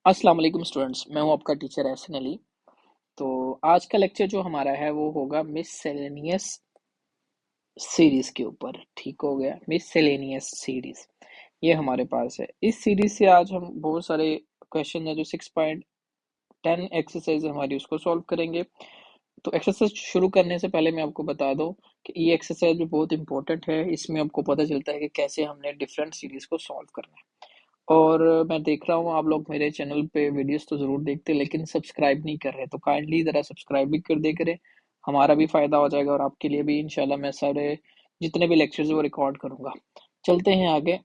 अस्सलाम वालेकुम स्टूडेंट्स, मैं हूं आपका टीचर एहसन अली। तो आज का लेक्चर जो हमारा है वो होगा मिससेलेनियस सीरीज के ऊपर। ठीक हो गया, मिससेलेनियस सीरीज ये हमारे पास है। इस सीरीज से आज हम बहुत सारे क्वेश्चन है जो 6.10 एक्सरसाइज हमारी उसको सॉल्व करेंगे। तो एक्सरसाइज शुरू करने से पहले मैं आपको बता दूं कि ये एक्सरसाइज भी बहुत इंपॉर्टेंट है। इसमें आपको पता चलता है कि कैसे हमने डिफरेंट सीरीज को सॉल्व करना है। और मैं देख रहा हूँ आप लोग मेरे चैनल पे वीडियोस तो ज़रूर देखते हैं लेकिन सब्सक्राइब नहीं कर रहे, तो काइंडली ज़रा सब्सक्राइब भी कर दे करें। हमारा भी फ़ायदा हो जाएगा और आपके लिए भी। इंशाल्लाह मैं सारे जितने भी लेक्चर्स वो रिकॉर्ड करूँगा। चलते हैं आगे।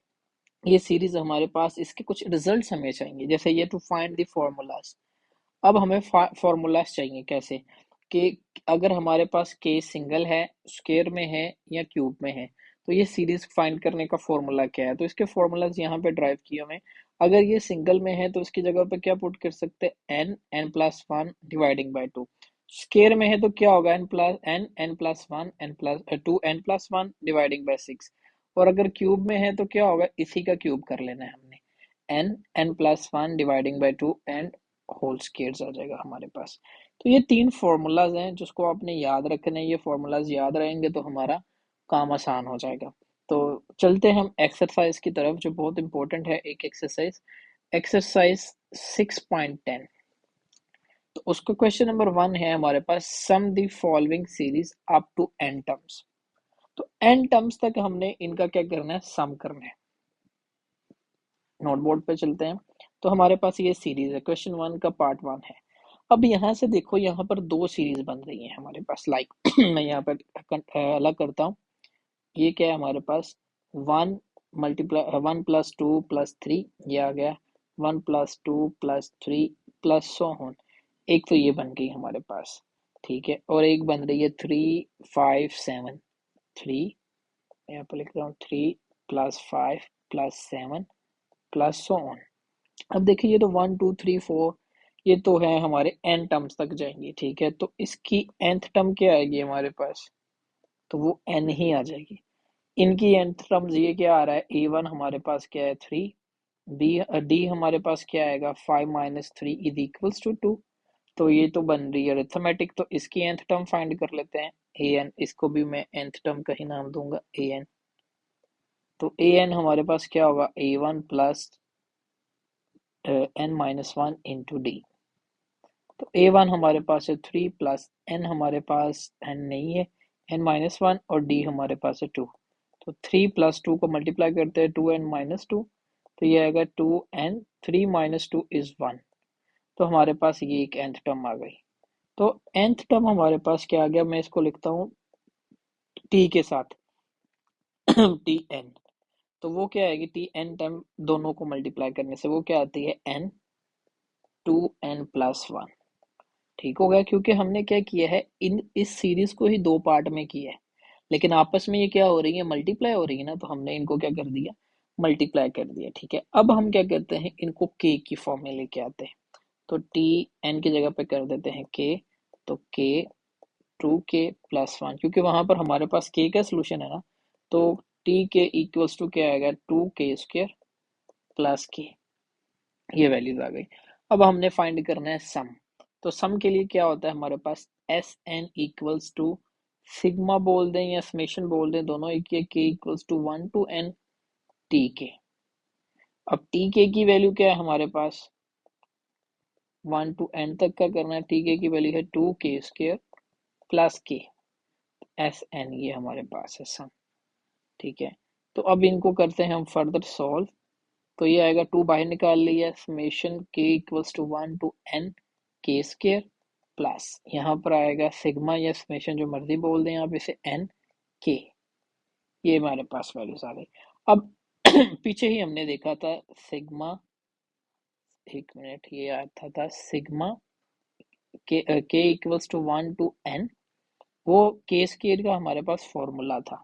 ये सीरीज़ हमारे पास, इसके कुछ रिजल्ट्स हमें चाहिए। जैसे ये टू फाइंड द फॉर्मूलाज। अब हमें फॉर्मूलाज चाहिए कैसे कि अगर हमारे पास के सिंगल है, स्क्वायर में है या क्यूब में है, तो ये सीरीज फाइंड करने का फॉर्मूला क्या है। तो इसके फॉर्मूलाज यहाँ पे ड्राइव किए हुए हैं। अगर ये सिंगल में है तो इसकी जगह पे क्या पुट कर सकते हैं, n+1 डिवाइडिंग बाय 2। स्क्वायर में है तो क्या होगा, n+1 n+2 डिवाइडिंग बाय 6। और अगर क्यूब में है तो क्या होगा, इसी का क्यूब कर लेना है हमने, n+1 dividing by 2 and whole squares आ जाएगा हमारे पास। तो ये तीन फॉर्मूलाज हैं जिसको आपने याद रखने हैं। ये फॉर्मूलाज याद रहेंगे तो हमारा काम आसान हो जाएगा। तो चलते हैं हम एक्सरसाइज की तरफ जो बहुत इंपॉर्टेंट है। एक एक्सरसाइज, एक्सरसाइज 6.10। तो उसका क्वेश्चन नंबर 1 है हमारे पास, sum the following series up to n terms. तो n टर्म्स तक हमने इनका क्या करना है, सम करना है। नोटबोर्ड पे चलते हैं। तो हमारे पास ये सीरीज है, क्वेश्चन 1 का पार्ट 1 है। अब यहाँ से देखो, यहाँ पर दो सीरीज बन रही है हमारे पास। लाइक मैं यहाँ पर अलग करता हूँ। ये क्या है हमारे पास, 1+2+3 ये आ गया, 1+2+3 प्लस सो ऑन। एक तो ये बन गई हमारे पास, ठीक है। और एक बन रही है 3, 5, 7। 3, यहाँ पर लिख रहा हूँ 3+5+7 प्लस सो ऑन। अब देखिए ये तो 1, 2, 3, 4 ये तो है हमारे n टर्म्स तक जाएंगे, ठीक है। तो इसकी nth टर्म क्या आएगी हमारे पास, तो वो n ही आ जाएगी। इनकी nth टर्म्स ये क्या आ रहा है, a1 हमारे पास क्या है 3, d हमारे पास क्या आएगा 5 - 3 इज इक्वल्स टू 2। तो ये तो बन रही है अरिथमेटिक। तो इसकी nth टर्म फाइंड कर लेते हैं, an। इसको भी मैं nth टर्म का ही नाम दूंगा an। तो an हमारे पास क्या होगा, a1 plus n-1 into D. तो a1 हमारे पास है 3 प्लस n हमारे पास n नहीं है, n-1, और d हमारे पास है 2। तो 3+2 को मल्टीप्लाई करते हैं 2n-2, तो ये आएगा 2n। 3 - 2 इज 1। तो हमारे पास ये एक nth टर्म आ गई। तो nth टर्म हमारे पास क्या आ गया, मैं इसको लिखता हूँ t के साथ tn। तो वो क्या आएगी, tn टर्म दोनों को मल्टीप्लाई करने से वो क्या आती है, n 2n+1। ठीक हो गया, क्योंकि हमने क्या किया है, इस सीरीज को ही दो पार्ट में किया है, लेकिन आपस में ये क्या हो रही है, मल्टीप्लाई हो रही है ना। तो हमने इनको क्या कर दिया, मल्टीप्लाई कर दिया, ठीक है। अब हम क्या करते हैं, इनको के की फॉर्म में लेके आते हैं। तो टी एन की जगह पे कर देते हैं के। तो के 2k+1, क्योंकि वहां पर हमारे पास के का सोल्यूशन है ना। तो टी के इक्वल्स टू क्या आएगा, 2k² प्लस के। ये वैल्यूज आ गई। अब हमने फाइंड करना है सम। तो सम के लिए क्या होता है हमारे पास, s N equals to sigma बोल दें या समेशन बोल दें, दोनों एक ही, k equals to 1 to n t k. अब टी के की वैल्यू क्या है हमारे पास, 1 to n तक का करना है। टी के की वैल्यू है 2k² प्लस के, एस एन ये हमारे पास है सम, ठीक है। तो अब इनको करते हैं हम फर्दर सॉल्व। तो ये आएगा 2 बाहर निकाल लिया, summation k equals to 1 to n k² plus यहाँ पर आएगा सिग्मा या समेशन जो मर्जी बोल दें आप इसे, n k। ये हमारे पास वैल्यूज आ गई। अब पीछे ही हमने देखा था सिग्मा, एक मिनट, ये आता था sigma k equals to 1 to n, वो के स्क्वायर का हमारे पास फॉर्मूला था।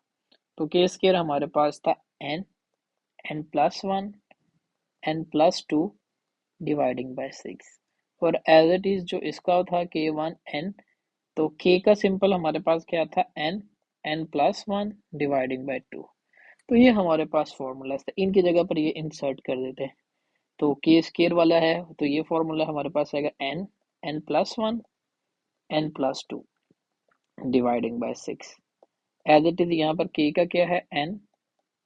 तो के स्क्वायर हमारे पास था n, n+1, n+2 dividing by 6। और एज इट इज जो इसका था k1n, तो k का सिंपल हमारे पास क्या था, n, n+1 डिवाइडिंग बाय 2। तो ये हमारे पास फॉर्मूला था, इनकी जगह पर ये इंसर्ट कर देते हैं। तो के स्केयर वाला है तो ये फॉर्मूला हमारे पास आएगा n, n plus one, n plus two dividing by 6। As it is यहाँ पर के का क्या है n,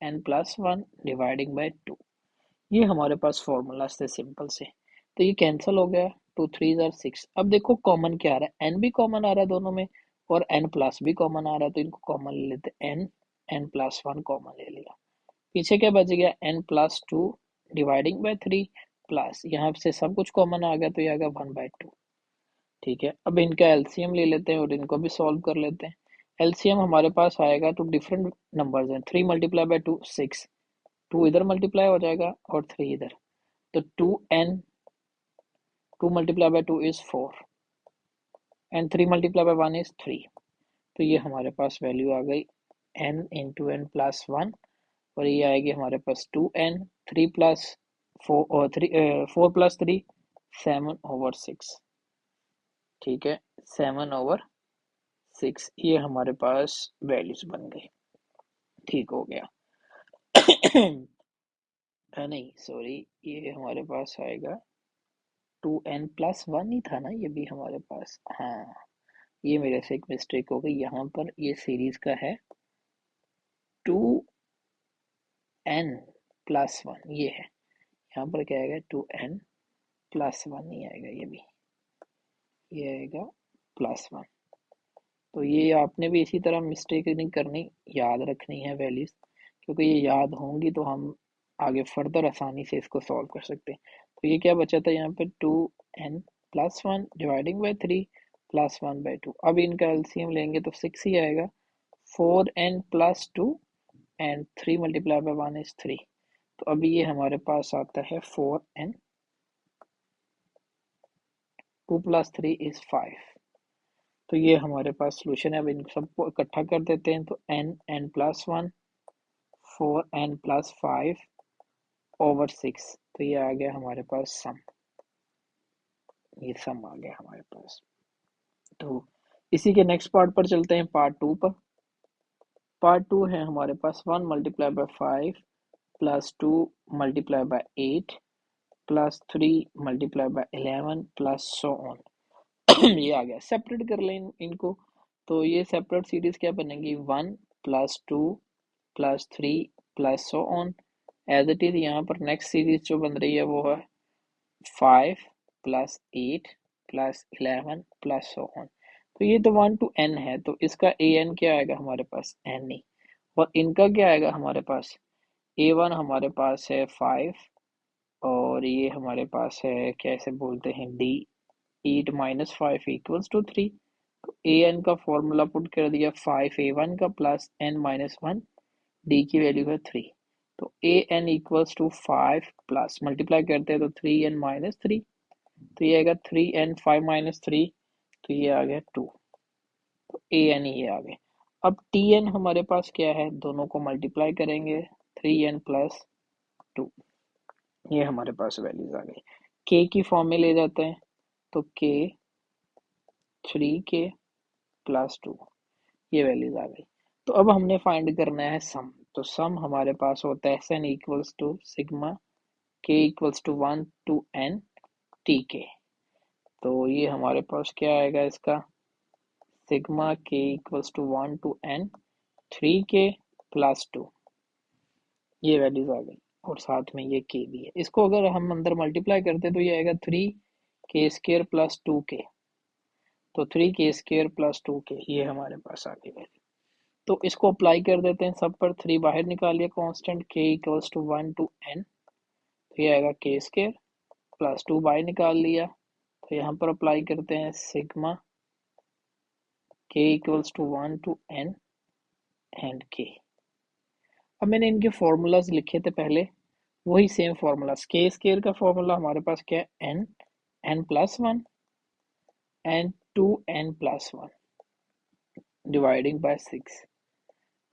n plus one dividing by 2। ये हमारे पास फॉर्मूला से सिंपल से, तो ये कैंसिल हो गया, 2 3 जार 6। अब देखो कॉमन क्या आ रहा है, एन भी कॉमन आ रहा है दोनों में और एन प्लस भी कॉमन आ रहा है, तो इनको कॉमन ले लेते हैं, n, n plus one common ले लिया, पीछे क्या बच गया n plus two dividing by 3 plus यहाँ से सब कुछ कॉमन आ गया तो ये आ गया 1/2। ठीक है, अब इनका एलसीएम ले लेते हैं और इनको भी सॉल्व कर लेते हैं। एलसीएम हमारे पास आएगा तो डिफरेंट नंबर्स हैं, 3 मल्टीप्लाई बाय 2 6, 2 इधर मल्टीप्लाई हो जाएगा और 3 इधर, तो 2n, 2 multiply by 2 is 4 and 3 multiply by 1 is 3। तो ये हमारे पास वैल्यू आ गई n into n plus one, और ये आएगी हमारे पास 2n, 3 प्लस 4 और 4 प्लस 3 7/6। ठीक है, 7/6 ये हमारे पास वैल्यूज बन गई। ठीक हो गया। नहीं सॉरी, ये हमारे पास आएगा 2n प्लस वन ही था ना ये भी हमारे पास, हाँ ये मेरे से एक मिस्टेक हो गई, यहाँ पर ये सीरीज का है 2n प्लस वन, ये है यहाँ पर क्या आएगा 2n प्लस वन ही आएगा, ये आएगा प्लस वन। तो ये आपने भी इसी तरह मिस्टेक नहीं करनी, याद रखनी है वैल्यूज, क्योंकि ये याद होंगी तो हम आगे फर्दर आसानी से इसको सॉल्व कर सकते हैं। तो ये क्या बचा था यहाँ पे 2n plus one dividing by 3 plus 1/2। अब इनका एलसीएम लेंगे तो 6 ही आएगा, 4n plus 2 and 3 multiply by 1 is 3। तो अभी ये हमारे पास आता है 4n, 2 प्लस 3 इज 5। तो ये हमारे पास सोल्यूशन है। अब इन सबको इकट्ठा कर देते हैं, तो n plus one, 4n plus 5/6, तो ये आ गया हमारे पास सम, ये सम आ गया हमारे पास। तो इसी के नेक्स्ट पार्ट पर चलते हैं, पार्ट टू पर। पार्ट टू है हमारे पास 1 multiply by 5 plus 2 multiply bye 8 plus 3 multiply bye 11 plus so on. ये आ गया, सेपरेट कर लें इनको, तो ये सेपरेट सीरीज क्या बनेगी 1 plus 2 plus 3 plus so on. As it is यहाँ पर नेक्स्ट सीरीज जो बन रही है वो है 5 plus 8 plus 11 plus so on. तो ये तो 1 to n है, तो इसका ए एन क्या आएगा हमारे पास n ही, और इनका क्या आएगा हमारे पास a1 हमारे पास है 5, और ये हमारे पास है कैसे बोलते हैं d, 8 माइनस 5 इक्वल्स टू 3। तो ए एन का फॉर्मूला पुट कर दिया 5a1 का plus n minus one, d की वैल्यू है 3। तो a n equals to 5 plus multiply करते हैं तो 3n माइनस 3, तो ये आएगा 3n 5 माइनस 3, तो ये आ गया 2। तो ए एन ये आ गए। अब टी एन हमारे पास क्या है, दोनों को मल्टीप्लाई करेंगे 3n प्लस 2, ये हमारे पास वैल्यूज आ गई। के की फॉर्म में ले जाते हैं, तो के 3k प्लस 2, ये वैल्यूज आ गई। तो अब हमने फाइंड करना है सम, तो सम हमारे पास होता है सन equals to sigma k equals to 1 to n tk। तो ये हमारे पास क्या आएगा इसका, sigma k equals to 1 to n 3k plus 2, ये वैल्यूज आ गई, और साथ में ये के भी है। इसको अगर हम अंदर मल्टीप्लाई करते तो ये आएगा 3k² प्लस 2k, तो 3k² प्लस 2k, ये हमारे पास आ गई वैल्यू। तो इसको अप्लाई कर देते हैं सब पर, 3 बाहर निकालिए कांस्टेंट, के इक्वल्स टू 1 to n, तो ये आएगा k² प्लस 2 बाहर निकाल लिया, तो यहाँ पर अप्लाई करते हैं sigma k equals to 1 to n and k। अब मैंने इनके फॉर्मूलाज लिखे थे पहले, वही सेम फॉर्मूला, के स्केयर का फॉर्मूला हमारे पास क्या है n, n plus one and 2n plus one dividing by 6।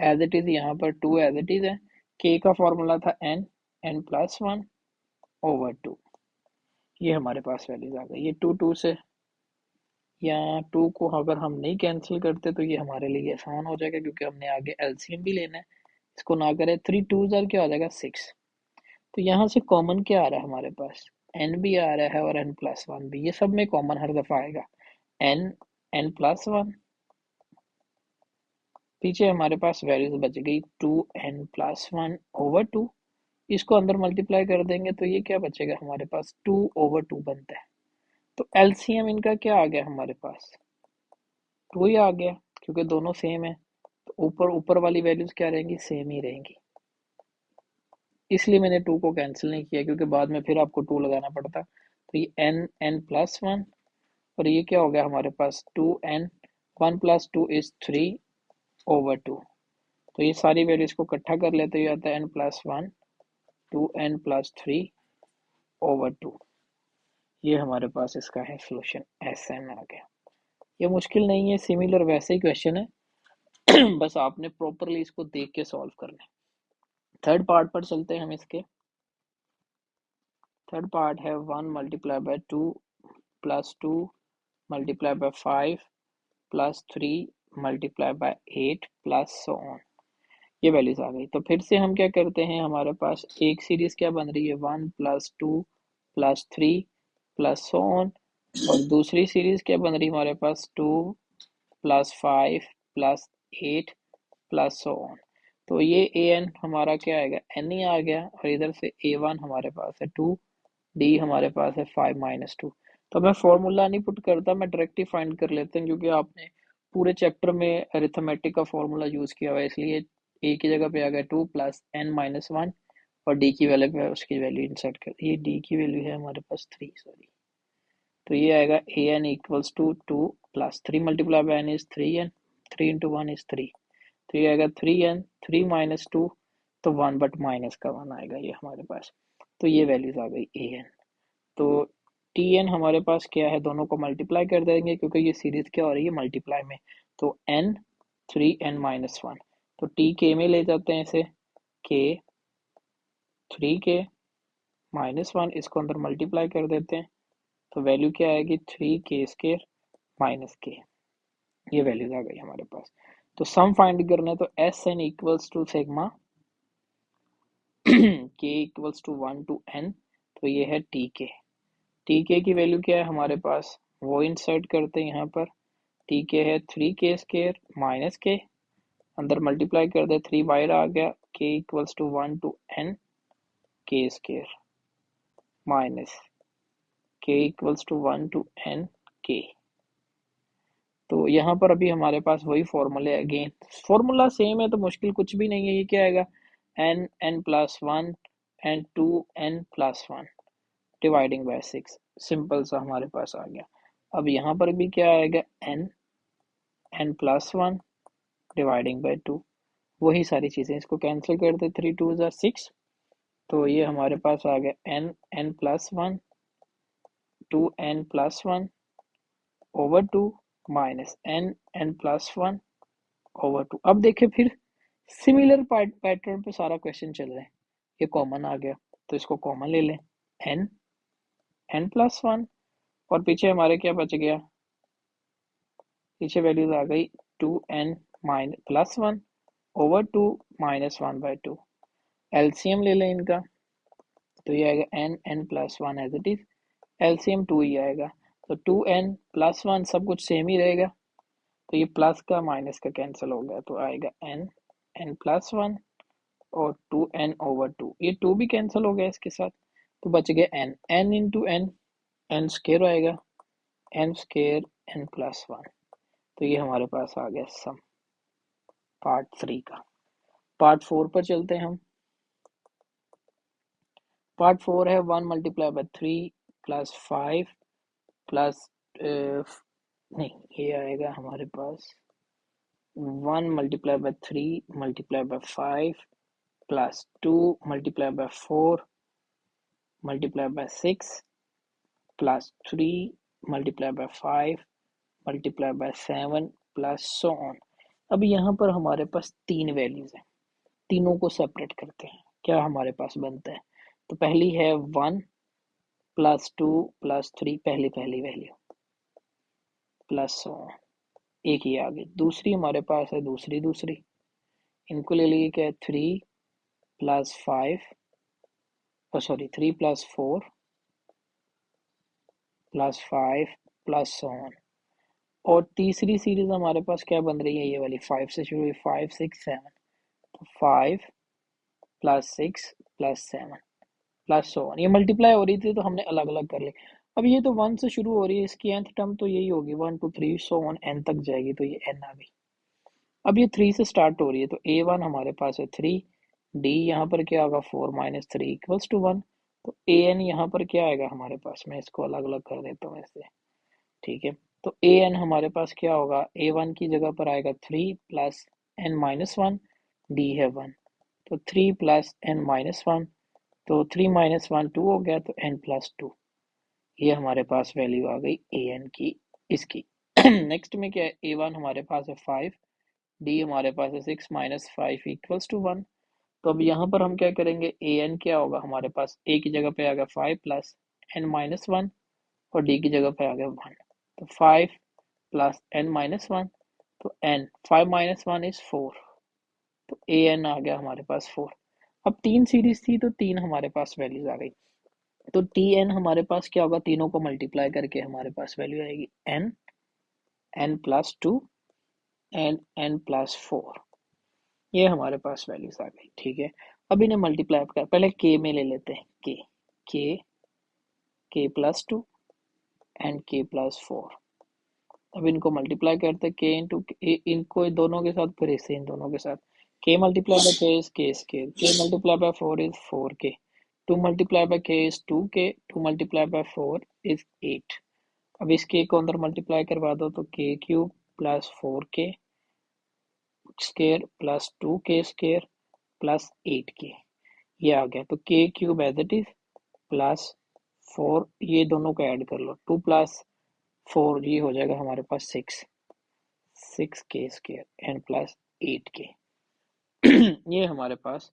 As it is यहाँ पर 2 एज इट इज है, के का फॉर्मूला था n, n plus one over 2, ये हमारे पास वैल्यूज आ गई। ये 2 से, या 2 को अगर हम नहीं कैंसिल करते तो ये हमारे लिए आसान हो जाएगा, क्योंकि हमने आगे एलसीएम भी लेना है। इसको ना करें, 3 2 क्या हो जाएगा 6, तो यहाँ से कॉमन क्या आ रहा है हमारे पास, n भी आ रहा है और n+1 भी, ये सब में कॉमन हर दफा आएगा n, n+1, पीछे हमारे पास वैल्यूज बच गई 2n+1/2, इसको अंदर मल्टीप्लाई कर देंगे तो ये क्या बचेगा हमारे पास 2/2 बनता है। तो एलसीएम इनका क्या आ गया हमारे पास 2 ही आ गया, क्योंकि दोनों सेम है, तो ऊपर ऊपर वाली वैल्यूज क्या रहेंगी, सेम ही रहेंगी, इसलिए मैंने 2 को कैंसिल नहीं किया, क्योंकि बाद में फिर आपको 2 लगाना पड़ता। तो ये n+1 और ये क्या हो गया हमारे पास 2n, 1+2 इज 3/2, तो ये सारी वैल्यूज को इकट्ठा कर लेते हुए आता है n+1 2n+3/2, ये हमारे पास इसका है सोल्यूशन, SN आ गया। ये मुश्किल नहीं है, सिमिलर वैसे ही क्वेश्चन है बस आपने प्रॉपरली इसको देख के सॉल्व करना है। थर्ड पार्ट पर चलते हैं हम इसके। थर्ड पार्ट है 1 multiply by 2 plus 2 multiply bye 5 plus 3 multiply bye 8 plus so on, ये वैल्यूज आ गई। तो फिर से हम क्या करते हैं, हमारे पास एक सीरीज क्या बन रही है 1 plus 2 plus 3 plus so on, और दूसरी सीरीज क्या बन रही है हमारे पास 2 plus 5 plus 8 plus so on. तो ये ए एन हमारा क्या आएगा, एन ही आ गया, और इधर से ए वन हमारे पास है 2, डी हमारे पास है 5-2। तो मैं फॉर्मूला नहीं पुट करता, मैं डायरेक्ट ही फाइंड कर लेते हैं, क्योंकि आपने पूरे चैप्टर में अरिथमेटिक का फॉर्मूला यूज किया हुआ है, इसलिए ए की जगह पे आ गया 2 प्लस n-1, और डी की वैल्यू पे उसकी वैल्यू इंसर्ट कर, ये डी की वैल्यू है हमारे पास 3, सॉरी। तो ये आएगा a n equals to 2 plus 3 multiply by n is 3n, 3 into 1 is 3, तो ये आएगा 3n, 3-2, तो 1 बट माइनस का 1 आएगा ये हमारे पास। तो ये वैल्यूज आ गई ए एन। तो टी एन हमारे पास क्या है, दोनों को मल्टीप्लाई कर देंगे, क्योंकि ये सीरीज क्या हो रही है मल्टीप्लाई में, तो n 3n-1, तो टी के में ले जाते हैं इसे, के 3k-1, इसको अंदर मल्टीप्लाई कर देते हैं, तो वैल्यू क्या आएगी 3k² माइनस के, ये वैल्यूज आ गई हमारे पास। तो सम फाइंड करना है, तो S N equals to sigma k equals to 1 to n, तो ये है टी के। टी के की वैल्यू क्या है हमारे पास, वो इंसर्ट करते हैं यहाँ पर, टी के है 3k² माइनस के, अंदर मल्टीप्लाई कर दे, 3 बाहर आ गया, k equals to 1 to n k² minus k equals to 1 to n के। तो यहाँ पर अभी हमारे पास वही फॉर्मूले, अगेन फॉर्मूला सेम है, तो मुश्किल कुछ भी नहीं है। ये क्या आएगा, n+1 and 2n+1 dividing by 6, simple सा हमारे पास आ गया। अब यहाँ पर भी क्या आएगा, n+1 डिवाइडिंग बाय 2, वही सारी चीज़ें, इसको कैंसिल कर दे, 3 2 ज़ा 6, तो ये हमारे पास आ गया n+1 2n+1/2 माइनस n+1/2। अब देखिए फिर सिमिलर पैटर्न पे सारा क्वेश्चन चल रहा है, ये कॉमन आ गया, तो इसको कॉमन ले लें, n+1, और पीछे हमारे क्या बच गया, पीछे वैल्यूज आ गई 2n+1/2 -1/2, एलसीएम ले लें इनका, तो ये आएगा n+1 as it is, LCM 2 ही आएगा, तो 2n+1 सब कुछ सेम ही रहेगा, तो ये प्लस का माइनस का कैंसिल हो गया, तो आएगा n+1 और 2n/2, ये 2 भी कैंसिल हो गया इसके साथ, तो बच गया n इंटू n स्क्वायर आएगा, n स्क्वायर n+1, तो ये हमारे पास आ गया सम पार्ट 3 का। पार्ट 4 पर चलते हैं हम। पार्ट 4 है 1 मल्टीप्लाई बाय 3 प्लस 5 प्लस नहीं, ये आएगा हमारे पास 1 multiply by 3 multiply bye 5 plus 2 multiply by 4 multiply by 6 plus 3 multiply bye 5 multiply bye 7 plus so on. अब यहाँ पर हमारे पास तीन वैल्यूज हैं, तीनों को सेपरेट करते हैं, क्या हमारे पास बनता है, तो पहली है 1 प्लस 2 प्लस 3, पहली पहली वैल्यू प्लस सो ऑन, एक ही आ गई। दूसरी हमारे पास है दूसरी, इनको ले लिए, क्या है 3 plus 5 sorry 3 plus 4 plus 5 plus so on. और तीसरी सीरीज हमारे पास क्या बन रही है, ये वाली 5 से शुरू हुई, 5 6 7, तो 5 plus 6 plus 7 plus so on. ये मल्टीप्लाई हो रही थी तो हमने अलग अलग कर ली। अब ये तो 1 से शुरू हो रही है, इसकी nth टर्म तो यही होगी 1 2 3 सो ऑन n तक जाएगी, तो ये n आ गई। अब ये 3 से स्टार्ट हो रही है, तो a1 हमारे पास है 3, d यहाँ पर क्या होगा 4 माइनस 3 इक्वल्स टू 1, तो an यहाँ पर क्या आएगा हमारे पास, मैं इसको अलग अलग कर देता हूँ ऐसे, ठीक है। तो an हमारे पास क्या होगा, a1 की जगह पर आएगा 3 प्लस n माइनस 1, d है 1, तो 3 प्लस n माइनस 1, तो 3 माइनस 1 2 हो गया, तो n प्लस 2। ये हमारे पास वैल्यू आ गई an की इसकी। नेक्स्ट में क्या है, a1 हमारे पास है 5, d हमारे पास है 6 माइनस 5 इक्वल्स टू 1। तो अब यहाँ पर हम क्या करेंगे, an क्या होगा हमारे पास, a की जगह पे आ गया 5 प्लस n माइनस 1, और d की जगह पे आ गया 1, तो 5 प्लस n माइनस 1, तो n 5 माइनस 1 इज 4, तो an आ गया हमारे पास 4। अब तीन सीरीज थी तो तीन हमारे पास वैल्यूज आ गई, तो tn हमारे पास क्या होगा, तीनों को मल्टीप्लाई करके हमारे पास वैल्यू आएगी n, n plus 2 and n plus 4। ये हमारे पास वैल्यूज आ गई, ठीक है। अब इन्हें मल्टीप्लाई कर, पहले k में ले लेते हैं, k k plus 2 and k plus 4। अब इनको मल्टीप्लाई करते हैं, k इंटू इनको दोनों के साथ, फिर इसे इन दोनों के साथ, k multiply by k is k square, k multiply by 4 is 4k, 2 multiply bye k is 2k, 2 multiply by 4 is 8। अब इस k को अंदर मल्टीप्लाई करवा दो, तो k cube plus 4k square plus 2k square plus 8k, ये आ गया। तो k cube as it is plus 4, ये दोनों को ऐड कर लो, 2 प्लस 4 ये हो जाएगा हमारे पास 6k square and plus 8k। ये हमारे पास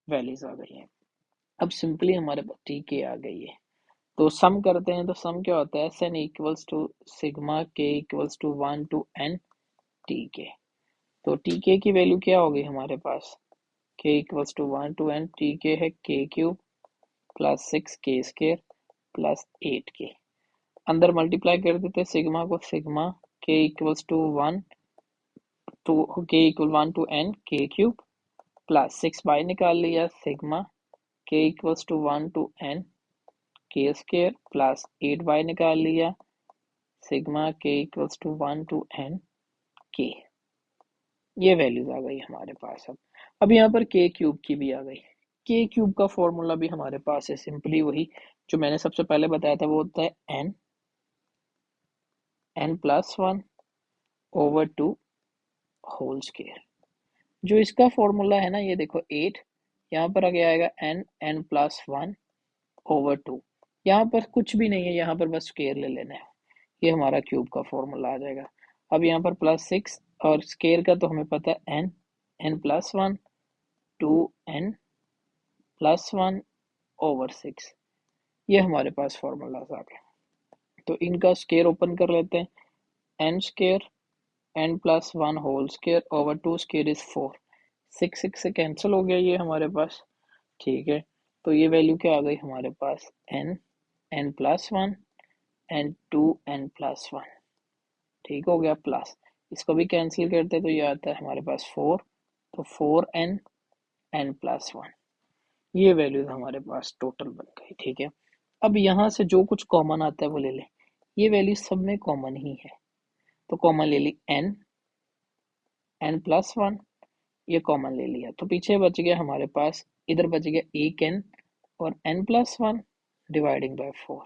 वैल्यूज आ गई हैं। अब सिंपली हमारे पास tk आ गई है, तो सम करते हैं, तो सम क्या होता है, Sn equals to sigma k equals to 1 to n tk। तो tk की वैल्यू क्या होगी हमारे पास, k equals to 1 to n, tk है k cube plus 6k square plus 8k। अंदर मल्टीप्लाई कर देते सिग्मा को, sigma k equals to 1 to k equal 1 to n k cube plus 6 by निकाल लिया, sigma k equals to 1 to n k square plus 8 by निकाल लिया, sigma k equals to 1 to n k। ये values आ गई हमारे पास। अब यहाँ पर k क्यूब की भी आ गई। k क्यूब का फॉर्मूला भी हमारे पास है, सिंपली वही जो मैंने सबसे पहले बताया था, वो होता है n plus 1 over 2 whole square. जो इसका फॉर्मूला है ना, ये देखो 8, यहाँ पर आगे आएगा n प्लस 1 ओवर 2, यहाँ पर कुछ भी नहीं है, यहाँ पर बस स्केयर ले लेना है, ये हमारा क्यूब का फॉर्मूला आ जाएगा। अब यहाँ पर प्लस 6, और स्केयर का तो हमें पता है n plus 1 to n plus 1 over 6, ये हमारे पास फॉर्मूला आ गया। तो इनका स्केयर ओपन कर लेते हैं, n square n plus 1 whole square over 2 square is 4, 6 से कैंसिल हो गया ये हमारे पास, ठीक है। तो ये वैल्यू क्या आ गई हमारे पास, n plus 1 and 2n plus 1, ठीक हो गया, प्लस इसको भी कैंसिल करते तो ये आता है हमारे पास 4, तो 4n n प्लस 1, ये वैल्यूज हमारे पास टोटल बन गई, ठीक है। अब यहाँ से जो कुछ कॉमन आता है वो ले लें, ये वैल्यू सब में कॉमन ही है, तो कॉमन ले ली n प्लस 1, ये कॉमन ले लिया, तो पीछे बच गया हमारे पास, इधर बच गया एक n और n plus 1 dividing by 4,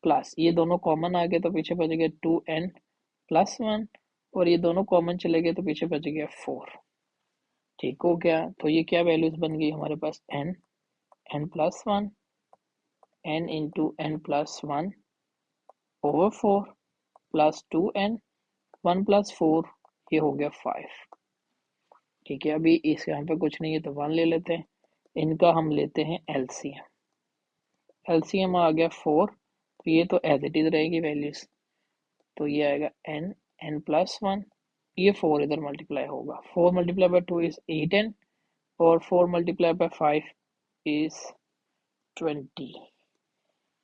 plus ये दोनों कॉमन आ गए तो पीछे बच गया 2n प्लस 1, और ये दोनों कॉमन चले गए तो पीछे बच गया 4, ठीक हो गया। तो ये क्या वैल्यूज बन गई हमारे पास, n plus 1 n into n plus 1 over 4 plus 2n 1 plus 4, ये हो गया 5, ठीक है। अभी इस यहाँ पे कुछ नहीं है तो 1 ले लेते हैं, इनका हम लेते हैं एलसीएम, एलसीएम आ गया 4, तो ये तो एज इट इज रहेगी वैल्यूज, तो ये आएगा n प्लस 1, ये 4 इधर मल्टीप्लाई होगा, 4 मल्टीप्लाई बाय 2 इज 8n, और 4 मल्टीप्लाई बाय 5 इज 20,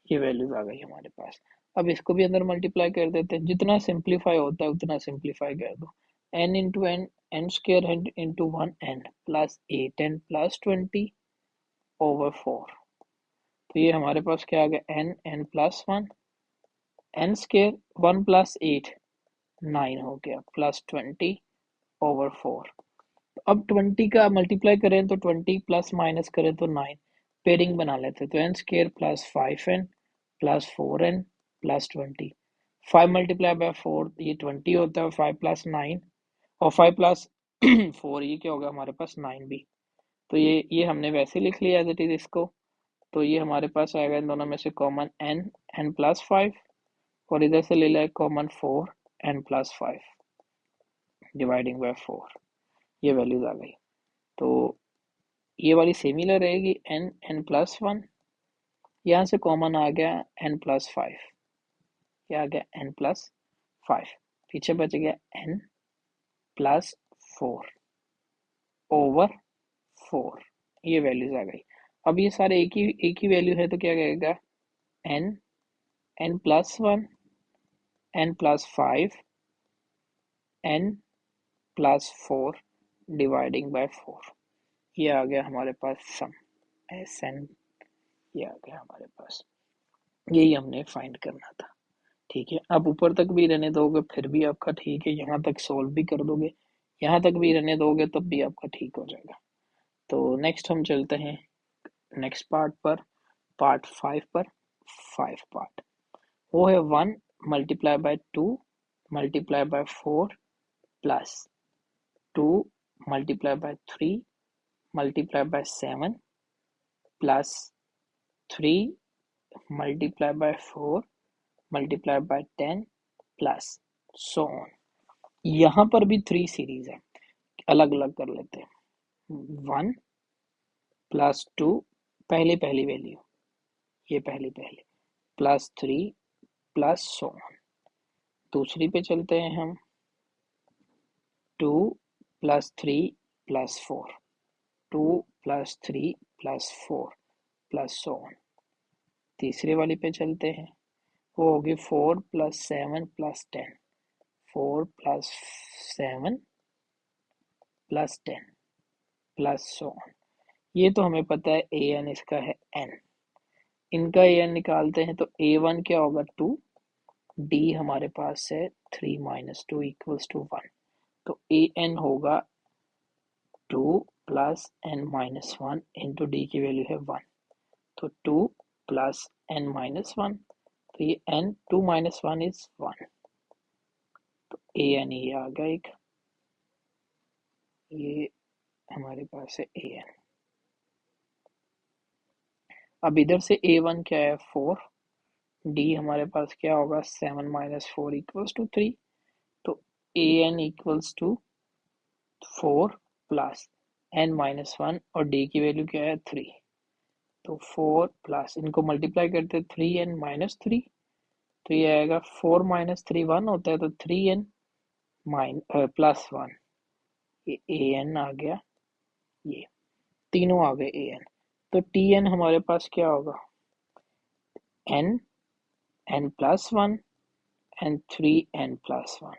ये वैल्यूज आ गई हमारे पास। अब इसको भी अंदर मल्टीप्लाई कर देते हैं, जितना सिंप्लीफाई होता है उतना सिंप्लीफाई कर दो। n into n, n square into one n plus 8n plus 20 over 4। तो ये हमारे पास क्या आ गया, n plus one, n square, 1 plus 8 9 हो गया, प्लस 20 ओवर 4। अब 20 का मल्टीप्लाई करें तो 20 प्लस माइनस करें तो 9, पेयरिंग बना लेते हैं। तो n square plus 5n plus 4n plus 20, 5 multiply by 4 ये 20 होता है, 5 प्लस 9 और 5 प्लस 4 ये क्या होगा हमारे पास 9 भी। तो ये हमने वैसे लिख लिया एज इट इज इसको। तो ये हमारे पास आएगा इन दोनों में से कॉमन n प्लस 5, और इधर से ले लिया common 4 n plus 5 dividing by 4, ये वैल्यूज आ गई। तो ये वाली सिमिलर रहेगी n प्लस 1, यहाँ से कॉमन आ गया n प्लस 5, ये आ गया n प्लस 5, पीछे बच गया n प्लस 4 ओवर 4, ये वैल्यूज आ गई। अब ये सारे एक ही वैल्यू है तो क्या कहेगा, n plus 1, n plus 5, n plus 4 dividing by 4, ये आ गया हमारे पास सम, Sn, ये आ गया हमारे पास। यही हमने फाइंड करना था। ठीक है, आप ऊपर तक भी रहने दोगे फिर भी आपका ठीक है, यहाँ तक सोल्व भी कर दोगे, यहाँ तक भी रहने दोगे तब भी आपका ठीक हो जाएगा। तो नेक्स्ट हम चलते हैं नेक्स्ट पार्ट पर, पार्ट 5 पर। 5 पार्ट वो है 1 multiply by 2 multiply by 4 plus 2 multiply bye 3 multiply bye 7 plus 3 multiply by 4 multiply by 10 plus so on. यहाँ पर भी 3 सीरीज है, अलग अलग कर लेते हैं। 1 प्लस 2 पहली पहली वैल्यू, ये पहली पहली, प्लस 3 प्लस सो ऑन। दूसरी पे चलते हैं हम, 2 plus 3 plus 4, 2 plus 3 plus 4 plus so on. तीसरे वाली पे चलते हैं, वो होगी 4 plus 7 plus 10, 4 plus 7 plus 10 plus so on. ये तो हमें पता है ए एन इसका है n, इनका ए एन निकालते हैं तो a1 क्या होगा 2, d हमारे पास है 3 माइनस 2 इक्वल्स टू 1, तो ए एन होगा 2 plus n minus 1 into D की वैल्यू है 1, तो 2 प्लस n माइनस 1, तो ये n 2 माइनस 1 इज 1, तो ए एन ये आ गया एक, ये हमारे पास है ए एन। अब इधर से a1 क्या है 4, d हमारे पास क्या होगा 7 माइनस 4 इक्वल्स टू 3, तो a n equals to 4 plus n minus 1 और d की वैल्यू क्या है 3, तो 4 प्लस इनको मल्टीप्लाई करते 3n माइनस 3, तो ये आएगा 4 माइनस 3 1 होता है, तो 3n प्लस 1, ये ए एन आ गया, ये तीनों आ गए ए एन। तो टी एन हमारे पास क्या होगा, n n plus 1 and 3n plus 1,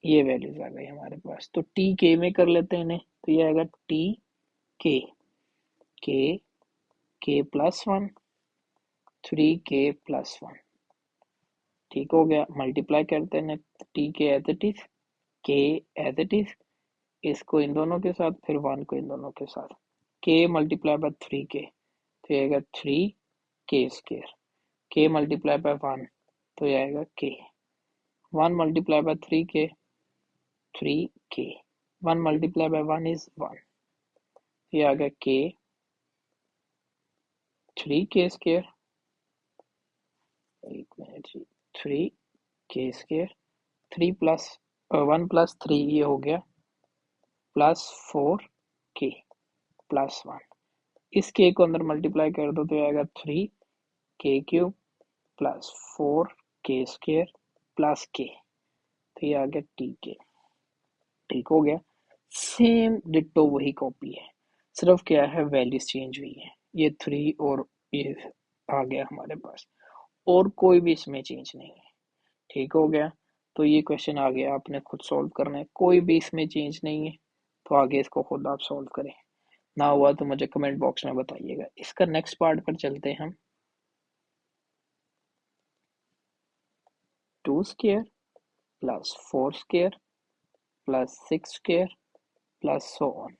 ये वैल्यूज आ गई हमारे पास। तो टी के में कर लेते हैं इन्हें, तो ये आएगा टी के, के के प्लस 1, 3k प्लस 1, ठीक हो गया। मल्टीप्लाई करते हैं टी के एज इट इज, के एज इट इज, इसको इन दोनों के साथ, फिर 1 को इन दोनों के साथ, के मल्टीप्लाई बाय 3k, तो ये आएगा 3k स्क्वायर, के मल्टीप्लाई बाय 1, तो ये आएगा k, 1 multiply by 3k, 3k, 1 multiply by 1 is 1, ये आ गया k, 3k स्क्वायर, एक मिनट जी, 3k स्क्वायर, 3 प्लस 1 प्लस 3 ये हो गया, प्लस 4k प्लस 1, इस k को अंदर मल्टीप्लाई कर दो तो आएगा 3k cube plus 4k square plus k, तो ये आ गया tk, ठीक हो गया। सेम डिट्टो वही कॉपी है, सिर्फ क्या है वैल्यूज चेंज हुई है, ये 3 और ये आ गया हमारे पास, और कोई भी इसमें चेंज नहीं है। ठीक हो गया, तो ये क्वेश्चन आ गया, आपने खुद सॉल्व करना है, कोई भी इसमें चेंज नहीं है, तो आगे इसको खुद आप सॉल्व करें। ना हुआ तो मुझे कमेंट बॉक्स में बताइएगा। इसका नेक्स्ट पार्ट पर चलते हैं हम। 2 square plus 4 square plus 6 square plus so on.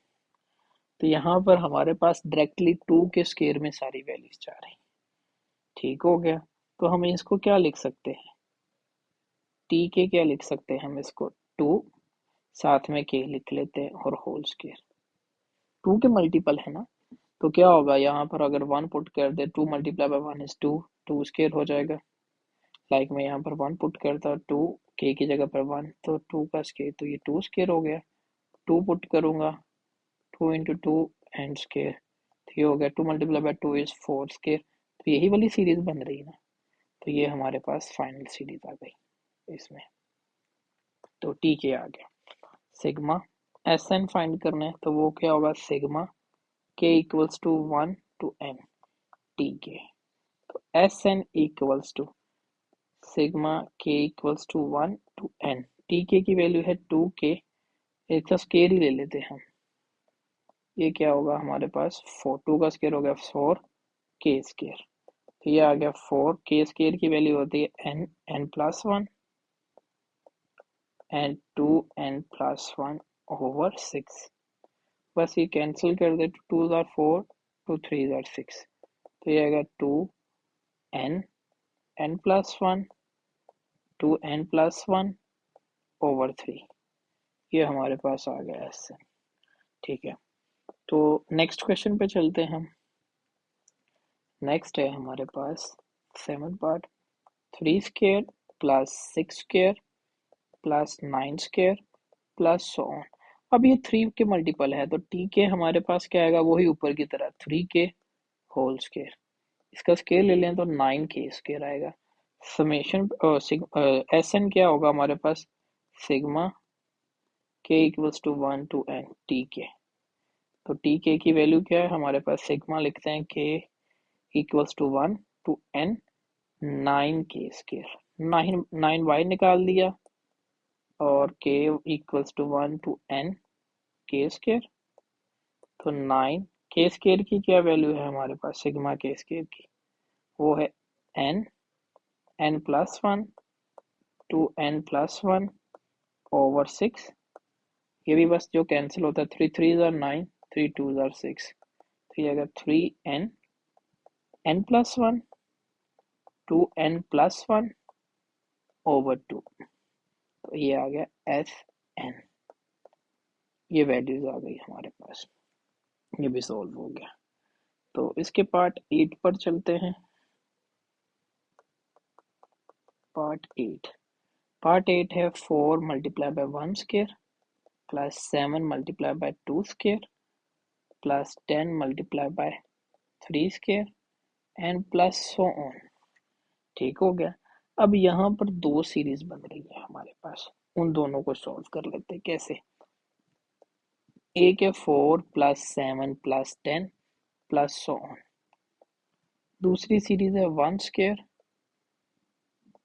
तो यहाँ पर हमारे पास डायरेक्टली 2 के स्क्वायर में सारी वैल्यूज जा रही। ठीक हो गया, तो हम इसको क्या लिख सकते हैं, टी के क्या लिख सकते हैं हम इसको, 2 साथ में के लिख लेते हैं और होल स्क्वायर, 2 के मल्टीपल है ना। तो क्या होगा यहाँ पर, अगर 1 पुट कर दे, 2 मल्टीप्लाई बाय 1 इज 2, 2 स्क्वायर हो जाएगा। लाइक मैं यहाँ पर 1 पुट करता हूँ, 2 के की जगह पर 1, तो 2 का स्क्वायर, तो ये 2 स्क्वायर हो गया। 2 पुट करूंगा, 2 इंटू 2 एंड स्क्वायर, तो ये हो गया 2 मल्टीप्लाई बाय 2 इज 4 स्क्वायर। तो यही वाली सीरीज बन रही है ना, तो ये हमारे पास फाइनल सीरीज आ गई इसमें। तो टी के आ गया। सिग्मा एस एन फाइंड करना है, तो वो क्या होगा, sigma k equals to 1 to n T k. तो S N equals to sigma k equals to 1 to n, T k की वैल्यू है 2 के, एक तो स्केयर ही ले लेते हैं हम। ये क्या होगा हमारे पास, 4, 2 का स्केयर हो गया 4 के स्केयर, तो ये आ गया 4 के स्केयर की वैल्यू होती है n, n plus 1 and 2 n plus 1 over 6। बस ये कैंसिल कर दे, 2 आर 4, 2 3 आर 6, तो ये आएगा 2 n, n plus 1, 2 n plus 1 over 3। ये हमारे पास आ गया ऐसे। ठीक है, तो नेक्स्ट क्वेश्चन पे चलते हैं हम। नेक्स्ट है हमारे पास 7 part, 3 square plus 6 square plus 9 square plus so on. अब ये 3 के मल्टीपल है, तो टी के हमारे पास क्या आएगा, वही ऊपर की तरह 3 के होल स्क्वायर, इसका स्क्वायर ले लें तो 9 के स्क्वायर आएगा। समेशन एस एन क्या होगा हमारे पास, sigma k equals to 1 to n T k. तो टी के की वैल्यू क्या है हमारे पास, सिग्मा लिखते हैं के इक्वल्स टू 1 टू एन 9 के स्क्वायर, 9 9 बाहर निकाल दिया, और के इक्वल्स टू 1 टू एन के स्क्वायर। तो 9 के स्क्वायर की क्या वैल्यू है हमारे पास, सिग्मा के स्क्वायर की, वो है n, n plus 1 to n plus 1 over 6। ये भी बस जो कैंसिल होता है, 3 3 आर 9, 3 2 आर 6, तो ये आएगा 3 n, n plus 1 to n plus 1 over 2। तो ये आ गया एस एन, ये वैल्यूज आ गई हमारे पास, ये भी सॉल्व हो गया। तो इसके पार्ट 8 पर चलते हैं। पार्ट 8 है 4 multiply by 1 square plus 7 multiply by 2 square plus 10 multiply by 3 square and plus so on. ठीक हो गया, अब यहाँ पर दो सीरीज बन रही है हमारे पास, उन दोनों को सॉल्व कर लेते हैं। कैसे, एक है 4 plus 7 plus 10 plus so on, दूसरी सीरीज है 1 square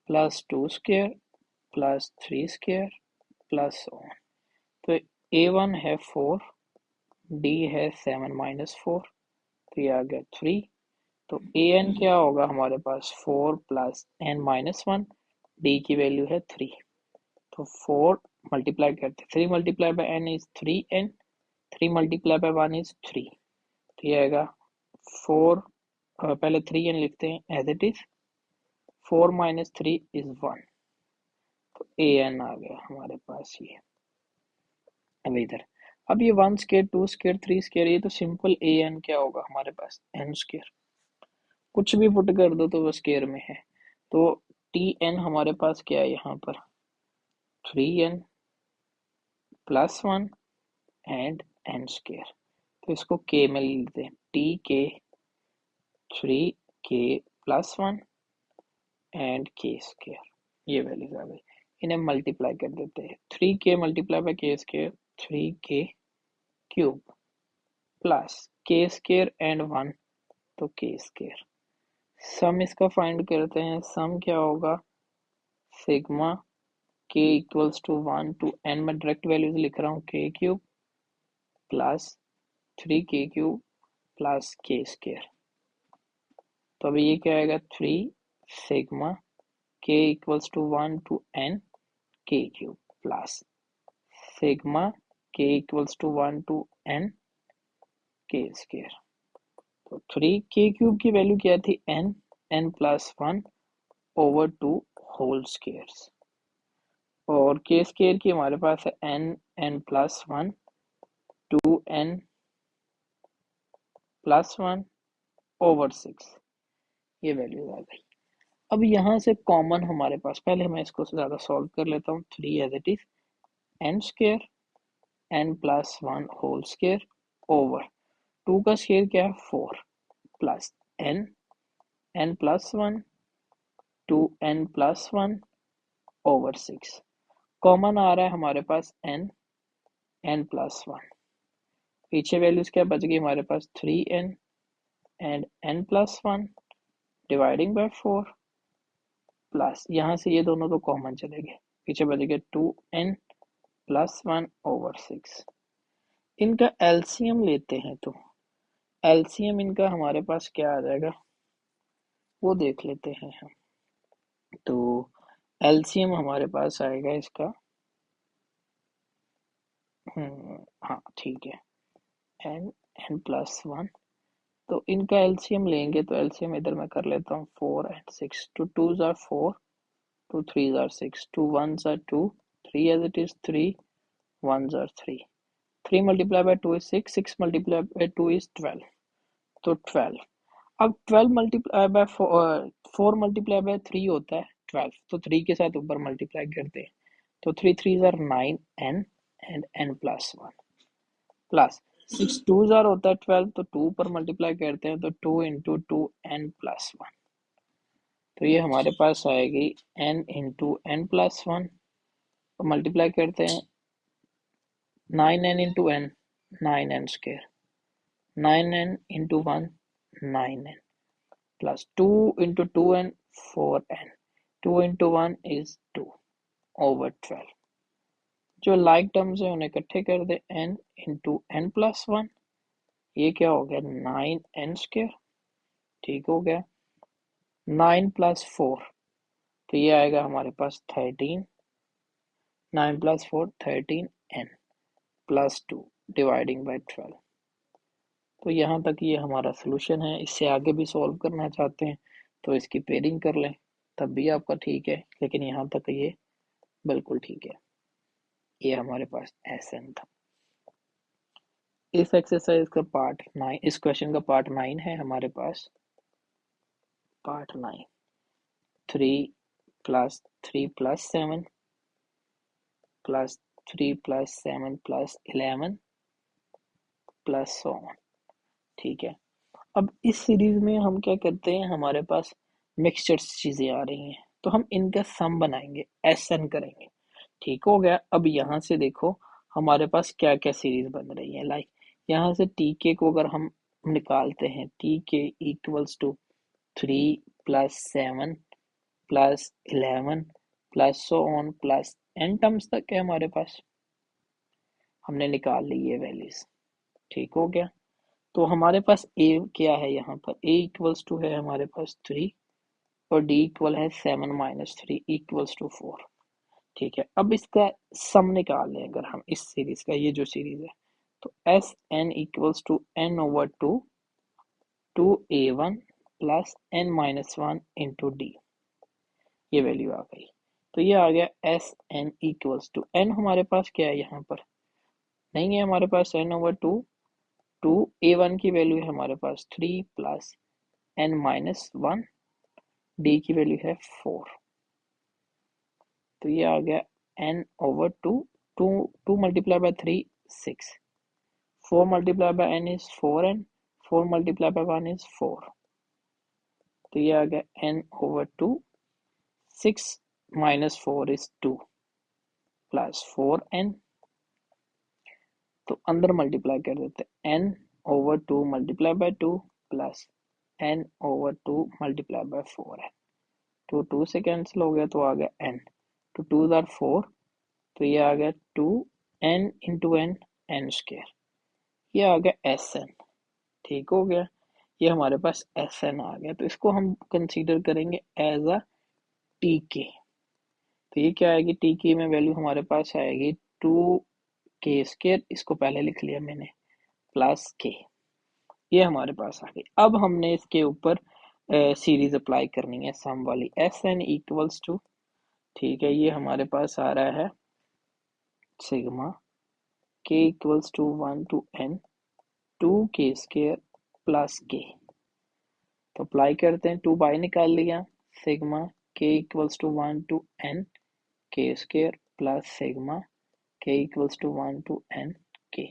plus 2 square plus 3 square plus so on. तो A1 है 4, D है 7 माइनस 4, तो ये आ गया 3। तो an क्या होगा हमारे पास, 4 प्लस एन माइनस 1, डी की वैल्यू है 3, तो 4 मल्टीप्लाई करते, 3 multiply by n is 3n, 3 multiply by 1 is 3, तो ये आएगा 4, पहले 3n लिखते हैं as it is, 4 minus 3 is 1, तो an आ गया हमारे पास ये। अब इधर, अब ये 1 स्क्वायर 2 स्क्वायर 3 स्क्वायर, ये तो सिंपल an क्या होगा हमारे पास, n स्क्वायर, कुछ भी पुट कर दो तो वो स्क्वायर में है। तो टी एन हमारे पास क्या है यहाँ पर, 3n plus 1 and N square, तो इसको के में लिखते हैं, टी के 3k प्लस 1 एंड के स्क्वायर, ये वैल्यूज आ गई। इन्हें मल्टीप्लाई कर देते हैं, 3k मल्टीप्लाई बाय के स्क्वायर 3k क्यूब प्लस के स्क्वायर एंड 1, तो के स्क्वायर, सम इसका फाइंड करते हैं। सम क्या होगा, sigma k equals to 1 to n, मैं डायरेक्ट वैल्यूज लिख रहा हूँ, k cube plus 3k cube plus k square. तो अभी ये क्या आएगा, 3 sigma k equals to 1 to n k cube plus sigma k equals to 1 to n k square. तो 3k क्यूब की वैल्यू क्या थी, n plus 1 over 2 whole squares, और k स्क्वायर की हमारे पास है n plus 1 2n plus 1 over 6, ये वैल्यू आ गई। अब यहाँ से कॉमन हमारे पास, पहले मैं इसको ज़्यादा सॉल्व कर लेता हूँ। 3 as it is n square n plus 1 whole square over 2 का स्क्वायर क्या है 4 plus n plus 1 2n plus 1 over 6। Common आ रहा है हमारे पास n प्लस 1, पीछे वैल्यूज क्या बच गई हमारे पास 3n and n plus 1 dividing by 4 plus यहाँ से ये दोनों तो कॉमन चले गए, पीछे बच गए 2n प्लस 1 ओवर 6। इनका एलसीएम लेते हैं, तो एलसीएम इनका हमारे पास क्या आ जाएगा वो देख लेते हैं हम। तो एलसीएम हमारे पास आएगा इसका, हाँ ठीक है, n प्लस 1। तो इनका एलसीएम लेंगे, तो एलसीएम इधर मैं कर लेता हूँ 4 and 6, two 2s are 4 2 3s are 6 2 1s are 2 3 as it is 3 1s are 3 3 multiplied by 2 is 6 6 multiplied by 2 is 12, तो 12। अब 12 मल्टीप्लाई बाय 4 मल्टीप्लाई बाय 3 होता है 12, तो 3 के साथ ऊपर मल्टीप्लाई करते हैं, तो 3 3s are 9n and n plus 1 plus 6 2s are होता है 12, तो 2 पर मल्टीप्लाई करते हैं, तो 2 इंटू 2n प्लस 1। तो ये हमारे पास आएगी n इंटू n प्लस 1, तो मल्टीप्लाई करते हैं 9n into n 9n square 9n into 1 9n plus 2 into 2n 4n 2 into 1 is 2 over 12। जो लाइक टर्म्स है उन्हें इकट्ठे कर दे, n इंटू n प्लस 1, ये क्या हो गया 9n स्क्वायर, ठीक हो गया। 9 प्लस 4, तो ये आएगा हमारे पास 13, 9 plus 4 13n plus 2 dividing by 12। तो यहाँ तक ये हमारा सोल्यूशन है। इससे आगे भी सॉल्व करना चाहते हैं तो इसकी पेयरिंग कर लें, तब भी आपका ठीक है, लेकिन यहाँ तक ये बिल्कुल ठीक है। ये हमारे पास एसएन था। इस एक्सरसाइज का पार्ट 9, इस क्वेश्चन का पार्ट 9 है हमारे पास। Part 9 3 plus 7 plus 3 plus 7 plus 11 plus so on, ठीक है। अब इस सीरीज में हम क्या करते हैं, हमारे पास मिक्सचर चीजें आ रही हैं, तो हम इनका सम बनाएंगे, एसएन करेंगे, ठीक हो गया। अब यहाँ से देखो हमारे पास क्या क्या सीरीज बन रही है। लाइक यहाँ से टी के को अगर हम निकालते हैं, T k equals to 3 plus 7 plus 11 plus so on plus n terms तक है हमारे पास, हमने निकाल ली ये वैल्यूज, ठीक हो गया। तो हमारे पास ए क्या है, यहाँ पर ए इक्वल्स टू है हमारे पास 3 और डी इक्वल है 7 माइनस 3 इक्वल्स टू 4, ठीक है। अब इसका सम निकाल लें अगर हम इस सीरीज का, ये जो सीरीज है, तो S N equals to n over 2 two a one plus n minus 1 into d, ये वैल्यू आ गई। तो ये आ गया S N equals to, n हमारे पास क्या है यहाँ पर नहीं है हमारे पास, n over 2 two a one की वैल्यू है हमारे पास 3 प्लस एन माइनस 1, डी की वैल्यू है 4, तो ये आ गया n over 2 2 2 multiply bye 3 6 4 multiply by n is 4n 4 multiply by 1 is 4, तो ये आ गया n over 2 6 minus 4 is 2 plus 4n, तो अंदर मल्टीप्लाई कर देते हैं n over 2 multiply by 2 plus n over 2 multiply bye 4n। तो 2 से कैंसिल हो गया तो आ गया n, तो 2 आर 4, तो ये आ गया 2n into n, n square, ये आ गया Sn। ठीक हो गया, ये हमारे पास Sn आ गया, तो इसको हम कंसीडर करेंगे एज अ Tk। तो ये क्या आएगी, Tk में वैल्यू हमारे पास आएगी 2k स्क्वायर, इसको पहले लिख लिया मैंने, प्लस k, ये हमारे पास आ गई। अब हमने इसके ऊपर सीरीज अप्लाई करनी है सम वाली, Sn इक्वल्स टू, ठीक है, ये हमारे पास आ रहा है sigma k equals to 1 to n 2k square plus k। तो अप्लाई करते हैं, 2 बाई निकाल लिया, sigma k equals to 1 to n k square plus sigma k equals to 1 to n k।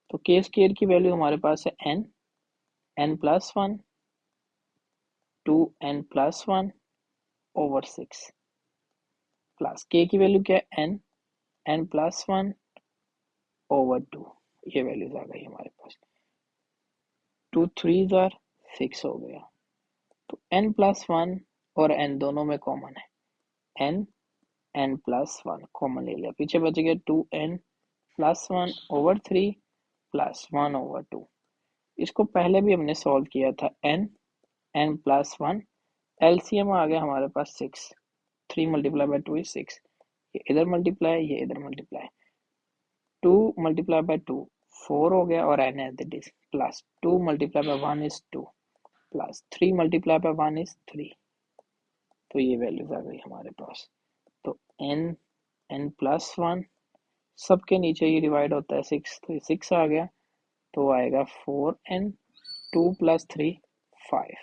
तो k स्क्वायर की वैल्यू हमारे पास है n, n plus 1 to n plus 1 over 6 plus k की वैल्यू क्या है n, n प्लस 1 ओवर 2, ये values आ गई हमारे पास, 2 3 जार 6 हो गया। तो n प्लस 1 और n दोनों में कॉमन है, n n प्लस 1 कॉमन ले लिया, पीछे बच गया 2n plus 1 over 3 plus 1 over 2। इसको पहले भी हमने सॉल्व किया था, n n प्लस 1, एलसीएम आ गया हमारे पास 6, 3 मल्टीप्लाई बाय 2 इज 6, ये इधर मल्टीप्लाई, ये इधर मल्टीप्लाई, 2 मल्टीप्लाई बाय 2 4 हो गया, और n as it is, plus 2 multiply by 1 is 2, plus 3 multiply by 1 is 3। तो ये वैल्यूज आ गई हमारे पास। तो n n प्लस 1, सबके नीचे ये डिवाइड होता है 6, तो ये 6 आ गया, तो आएगा 4n 2 प्लस 3 5,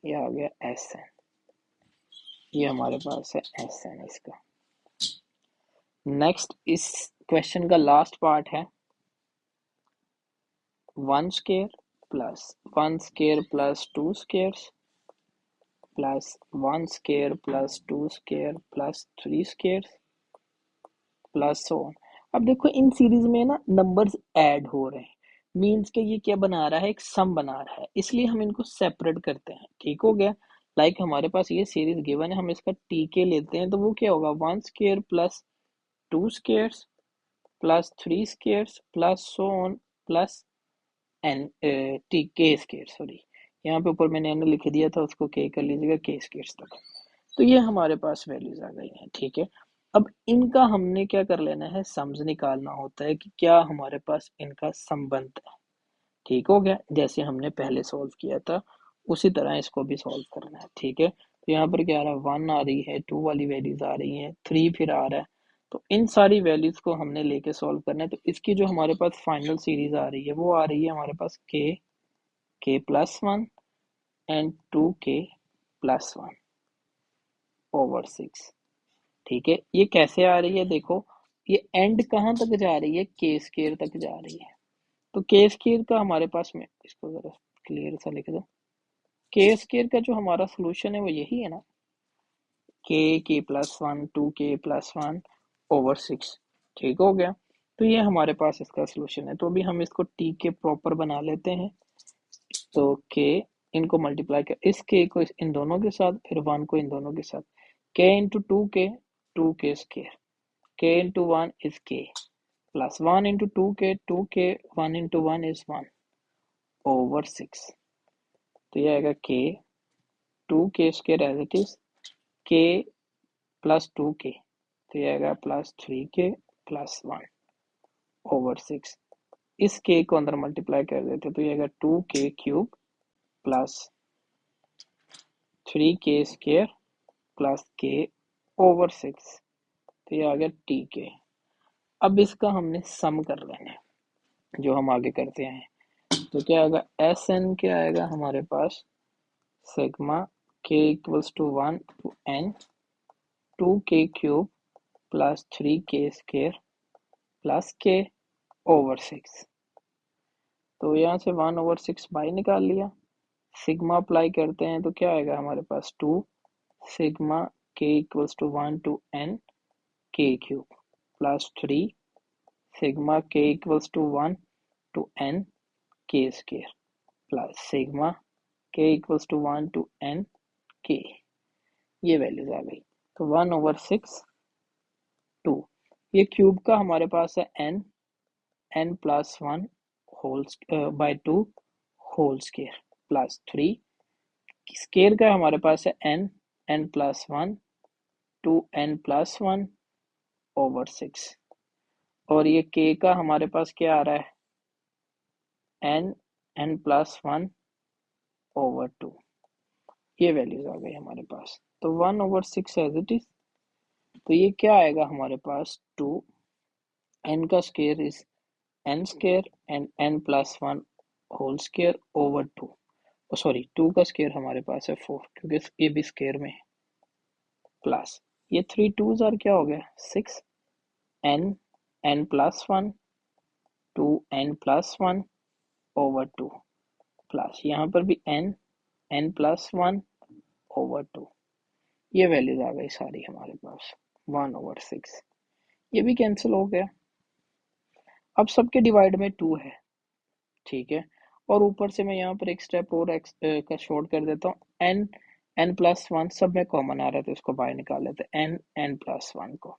ये आ गया Sn, ये हमारे पास है Sn इसका। नेक्स्ट इस क्वेश्चन का लास्ट पार्ट है 1 square plus 1 square plus 2 squares plus 1 square plus 2 square plus 3 squares plus so on. अब देखो इन सीरीज में ना नंबर्स ऐड हो रहे हैं, मीन्स के ये क्या बना रहा है, एक सम बना रहा है, इसलिए हम इनको सेपरेट करते हैं। ठीक हो गया, लाइक हमारे पास ये सीरीज गिवन है, हम इसका टीके लेते हैं, तो वो क्या होगा, 1 square plus 2 squares plus 3 squares plus so on plus n T k square, sorry यहाँ पे ऊपर मैंने एन लिख दिया था, उसको के कर लीजिएगा, के स्क्वायर्स तक। तो ये हमारे पास वैल्यूज आ गई हैं। ठीक है, अब इनका हमने क्या कर लेना है, सम्स निकालना होता है कि क्या हमारे पास इनका संबंध है। ठीक हो गया, जैसे हमने पहले सॉल्व किया था उसी तरह इसको भी सॉल्व करना है। ठीक है, तो यहाँ पर क्या आ रहा है, 1 आ रही है, 2 वाली वैल्यूज आ रही हैं, 3 फिर आ रहा है, तो इन सारी वैल्यूज को हमने लेके सॉल्व करना है। तो इसकी जो हमारे पास फाइनल सीरीज आ रही है वो आ रही है हमारे पास के plus 1 and 2k plus 1 over 6। ठीक है, ये कैसे आ रही है, देखो ये एंड कहाँ तक जा रही है, के स्केयर तक जा रही है। तो के स्केयर का हमारे पास में, इसको जरा क्लियर सा लिख दो, के स्केयर का जो हमारा सोल्यूशन है वो यही है ना, के प्लस 1 2k प्लस 1 ओवर 6। ठीक हो गया, तो ये हमारे पास इसका सोल्यूशन है। तो अभी हम इसको टी के प्रॉपर बना लेते हैं। तो के इनको मल्टीप्लाई कर, इस के को इन दोनों के साथ, फिर 1 को इन दोनों के साथ, के into 2k square, k into 1 is k plus 1 into 2k 1 into 1 is 1 over 6। तो ये आएगा k 2k square as it is, k plus 2k, तो ये आएगा plus 3k plus 1 over 6। इस k को अंदर मल्टीप्लाई कर देते तो ये आएगा 2k cube plus 3k square plus k over 6, तो ये आ गया tk। अब इसका हमने सम कर लेना है, जो हम आगे करते हैं। तो क्या आएगा, एस एन क्या आएगा हमारे पास, sigma k equals to 1 to n 2k cube plus 3k square plus k over 6। तो यहाँ से 1 ओवर 6 बाई निकाल लिया, सिग्मा अप्लाई करते हैं तो क्या आएगा हमारे पास 2 sigma k equals to 1 to N के cube plus 3 sigma k equals to 1 to N के square plus sigma k equals to 1 to N के, ये वैल्यूज आ गई। तो 1/6 2, ये क्यूब का हमारे पास है n plus 1 whole by 2 whole square plus 3, square का हमारे पास है n plus 1 to n plus 1 over 6, और ये k का हमारे पास क्या आ रहा है n प्लस 1 ओवर 2, ये वैल्यूज आ गई हमारे पास। तो 1/6 एज इट इज। तो ये क्या आएगा हमारे पास 2, n का square is n square and n plus 1 whole square over 2, sorry 2 का स्केयर हमारे पास है 4 क्योंकि ये भी स्केयर में है, प्लस ये 3 2s आर क्या हो गया 6 n plus 1 to n plus 1 over 2, plus यहाँ पर भी n प्लस 1 ओवर 2, ये वैल्यूज आ गई सारी हमारे पास 1/6, ये भी कैंसिल हो गया। अब सबके डिवाइड में 2 है, ठीक है, और ऊपर से मैं यहाँ पर एक स्टेप और एक्स का शॉर्ट कर देता हूँ, n प्लस 1 सब में कॉमन आ रहा है तो इसको बाहर निकाल लेते हैं, n प्लस 1 को।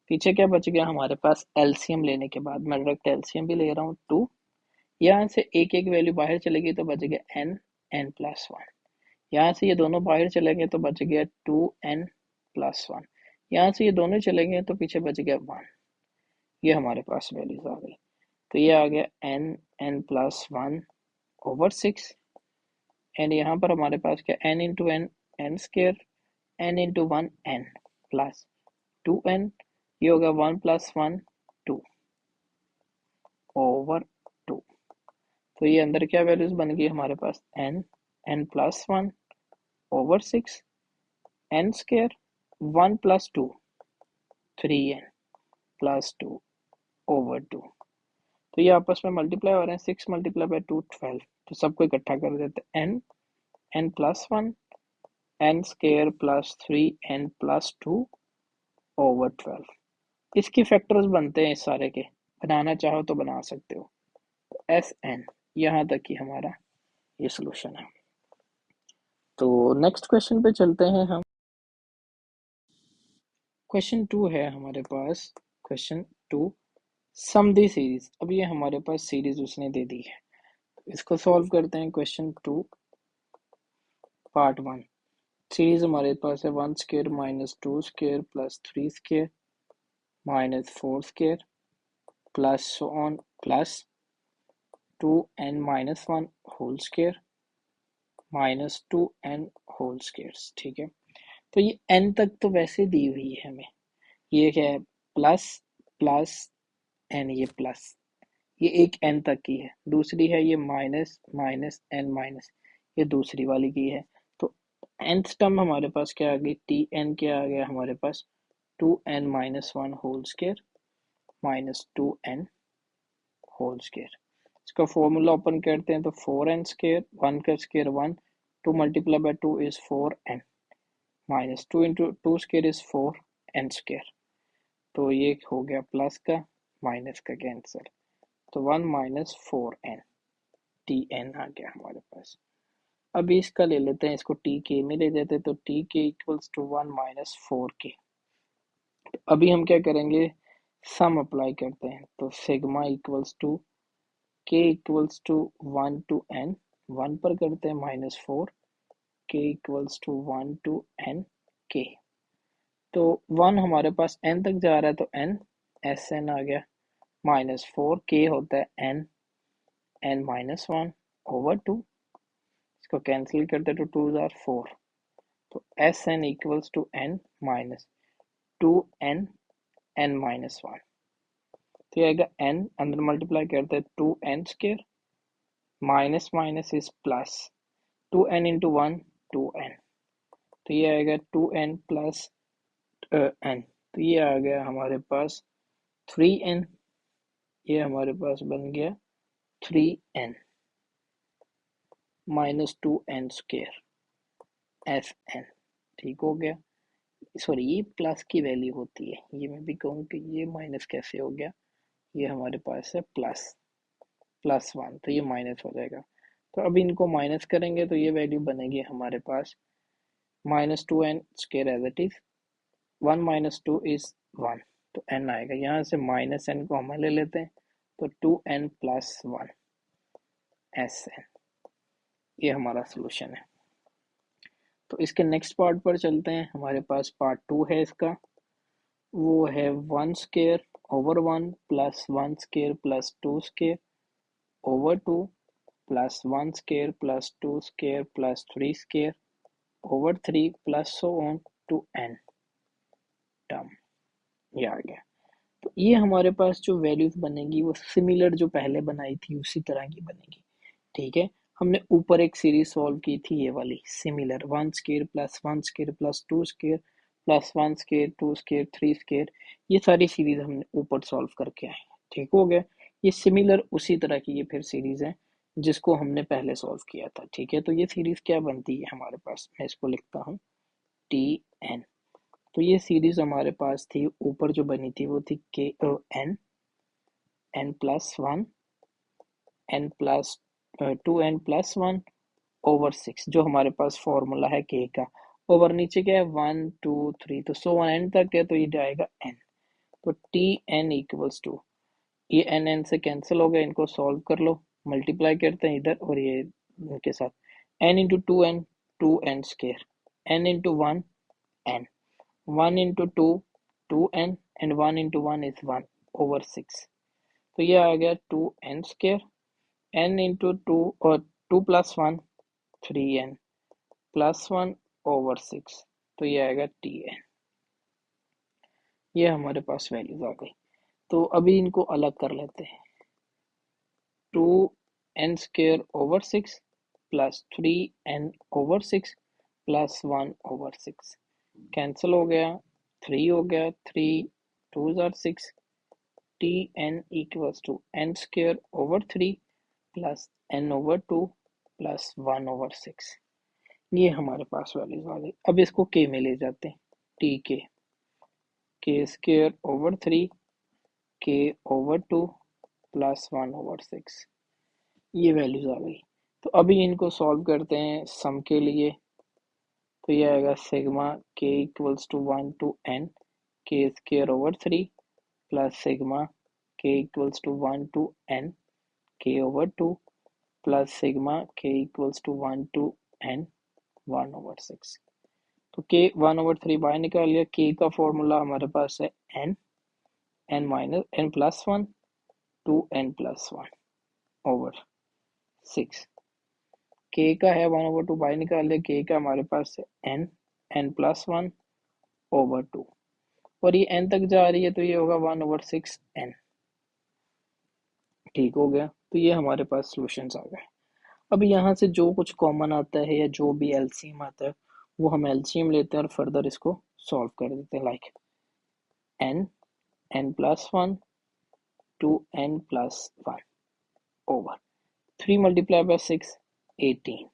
पीछे क्या बच गया हमारे पास, एलसीएम लेने के बाद मैं डायरेक्ट एलसीएम भी ले रहा हूँ 2, यहाँ से एक एक वैल्यू बाहर चलेगी तो बच गया n प्लस 1, यहाँ से ये दोनों बाहर चले गए तो बच गया 2n प्लस 1, यहाँ से ये दोनों चले गए तो पीछे बच गया 1, ये हमारे पास वैल्यूज आ गई। तो ये आ गया n प्लस 1 ओवर 6, एंड यहाँ पर हमारे पास क्या n into n n square, n into 1 n plus 2n, ये होगा 1 प्लस 1 2 ओवर 2। तो ये अंदर क्या वैल्यूज बन गई हमारे पास n plus 1 over 6 n square 1 plus 2 3n plus 2 over 2। तो ये आपस में मल्टीप्लाई हो रहे हैं, 6 मल्टीप्लाई बाय 2 12, तो सबको इकट्ठा कर देते हैं n plus 1 n square plus 3n plus 2 over 12। इसके फैक्टर्स बनते हैं इस सारे के, बनाना चाहो तो बना सकते हो। एस एन, यहाँ तक ही हमारा ये सोल्यूशन है। तो नेक्स्ट क्वेश्चन पे चलते हैं हम। क्वेश्चन 2 है हमारे पास, क्वेश्चन 2 सम दी सीरीज। अब ये हमारे पास सीरीज उसने दे दी है, इसको सॉल्व करते हैं। क्वेश्चन 2 पार्ट 1, सीरीज हमारे पास है 1 square minus 2 square plus 3 square minus 4 square plus so on plus 2n minus 1 whole square minus 2n whole squares, ठीक है। तो ये n तक तो वैसे दी हुई है हमें, ये क्या है प्लस प्लस n, ये प्लस, ये एक n तक की है, दूसरी है ये माइनस माइनस n माइनस, ये दूसरी वाली की है। तो nth टर्म हमारे पास क्या आ गई, tn क्या आ गया हमारे पास 2n minus 1 whole square minus 2n whole square. इसका फॉर्मूला ओपन करते हैं तो 4n स्केयर, 1 का square 1, 2 multiply by 2 is 4n minus 2 into 2 square is 4n square. तो ये हो गया प्लस का माइनस का कैंसिल, तो 1 माइनस 4n tn आ गया हमारे पास। अभी इसका ले लेते हैं, इसको टी के में ले लेते हैं, तो T k equals to 1 minus 4k। अभी हम क्या करेंगे, सम अप्लाई करते हैं, तो sigma equals to k equals to 1 to n, 1 पर करते हैं minus 4, k equals to 1 to n k। तो 1 हमारे पास n तक जा रहा है तो n एस एन आ गया, माइनस 4 k होता है n माइनस 1 ओवर 2, इसको कैंसिल करते तो 2 आर 4, तो S N equals to n minus 2n n minus 1। तो ये आएगा n, अंदर मल्टीप्लाई करते हैं 2n square minus minus is plus, 2n into 1 2n, तो ये आएगा 2n प्लस n, तो ये आ गया हमारे पास 3n, ये हमारे पास बन गया 3n minus 2n square F N, ठीक हो गया। सॉरी ये प्लस की वैल्यू होती है, ये मैं भी कहूँ कि ये माइनस कैसे हो गया, ये हमारे पास है प्लस प्लस 1, तो ये माइनस हो जाएगा। तो अब इनको माइनस करेंगे तो ये वैल्यू बनेगी हमारे पास -2n² as it is, 1 - 2 is 1, तो n आएगा, यहाँ से -n को हम ले लेते हैं तो 2n+1 Sn, ये हमारा सोल्यूशन है। तो इसके नेक्स्ट पार्ट पर चलते हैं, हमारे पास पार्ट 2 है इसका, वो है 1/1 plus 1² + 2² over 2 plus 1² + 2² + 3² over 3 plus so on to n term, ये आ गया। तो ये हमारे पास जो वैल्यूज बनेगी वो सिमिलर जो पहले बनाई थी उसी तरह की बनेगी, ठीक है। हमने ऊपर एक सीरीज सॉल्व की थी, ये वाली सिमिलर 1² + 1² + 2² + 1² 2² 3², ये सारी सीरीज हमने ऊपर सॉल्व करके आए, ठीक हो गया। ये सिमिलर उसी तरह की ये फिर सीरीज है जिसको हमने पहले सॉल्व किया था, ठीक है। तो ये सीरीज क्या बनती है हमारे पास, मैं इसको लिखता हूँ Tn। तो ये सीरीज हमारे पास थी, ऊपर जो बनी थी वो थी के n n+1 2n+1 ओवर 6, जो हमारे पास फॉर्मूला है के का, ओवर नीचे क्या है 1 2 3, तो सो n तक है, तो ये जाएगा n। तो टी एन इक्वल्स टू, ये एन एन से कैंसिल हो गया, इनको सॉल्व कर लो, मल्टीप्लाई करते हैं इधर और ये इनके साथ, n × 2n 2n², n × 1 n, 1 × 2 2n and 1 × 1 is 1 over 6, तो ये आ गया 2n², n × 2 और 2 + 1 3n +1 ओवर 6, तो ये आएगा Tn। ये हमारे पास वैल्यूज आ गई। तो अभी इनको अलग कर लेते हैं, 2n² over 6 plus 3n over 6 plus 1 over 6 cancel हो गया, 3 हो गया, 3 2s are 6, Tn equals to n² over 3 plus n over 2 plus 1 over 6, ये हमारे पास वैल्यूज आ गई। अब इसको k में ले जाते हैं, k² over 3 k over 2 plus 1 over 6, ये वैल्यूज आ गई। तो अभी इनको सॉल्व करते हैं सम के लिए, तो ये आएगा sigma k equals to 1 to n k² over 3 plus sigma k equals to 1 to n k over 2 plus sigma k equals to 1 to n 1 over 6। तो k 1 ओवर 3 बाहर निकाल लिया, k का फॉर्मूला हमारे पास है n plus 1 to n plus 1 over 6, k का है 1 ओवर 2 बाहर निकाल लिया, k का हमारे पास है n प्लस 1 ओवर 2, और ये n तक जा रही है तो ये होगा 1 ओवर 6 n, ठीक हो गया। तो ये हमारे पास सॉल्यूशंस आ गए। अब यहाँ से जो कुछ कॉमन आता है या जो भी एलसीएम आता है वो हम एलसीएम लेते हैं और फर्दर इसको सॉल्व कर देते हैं, like n plus 1 to n plus 1 over 3 multiply by 6 18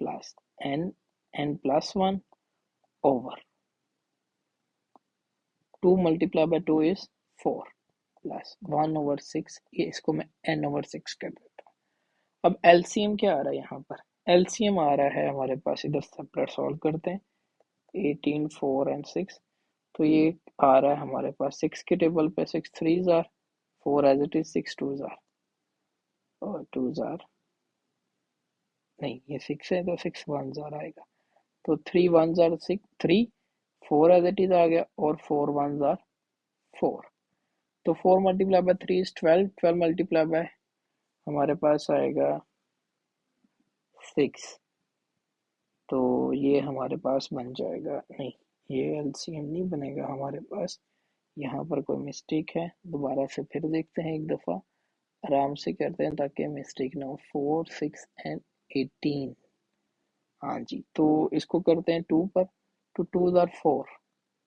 plus n plus 1 over 2 multiply by 2 is 4 plus 1 over 6, ये इसको मैं n ओवर 6 कर देता हूँ। अब एलसीएम क्या आ रहा है यहाँ पर, एलसीएम आ रहा है हमारे पास, इधर सेपरेट सॉल्व करते हैं, 18 4 and 6, तो ये आ रहा है हमारे पास 6 के टेबल पे 6 3s are 4 as it is, 6 2s are और 2s are नहीं, ये 6 है तो 6 1s are आएगा, तो 3 1s are 6 3, 4 as it is आ गया और 4 1s are 4, तो 4 multiply by 3 is 12, 12 multiply by हमारे पास आएगा 6, तो ये हमारे पास बन जाएगा, नहीं ये एलसीएम नहीं बनेगा हमारे पास, यहाँ पर कोई मिस्टेक है, दोबारा से फिर देखते हैं एक दफ़ा, आराम से करते हैं ताकि मिस्टेक ना हो। 4 6 and 18, हाँ जी, तो इसको करते हैं 2 पर, तो 2s are 4,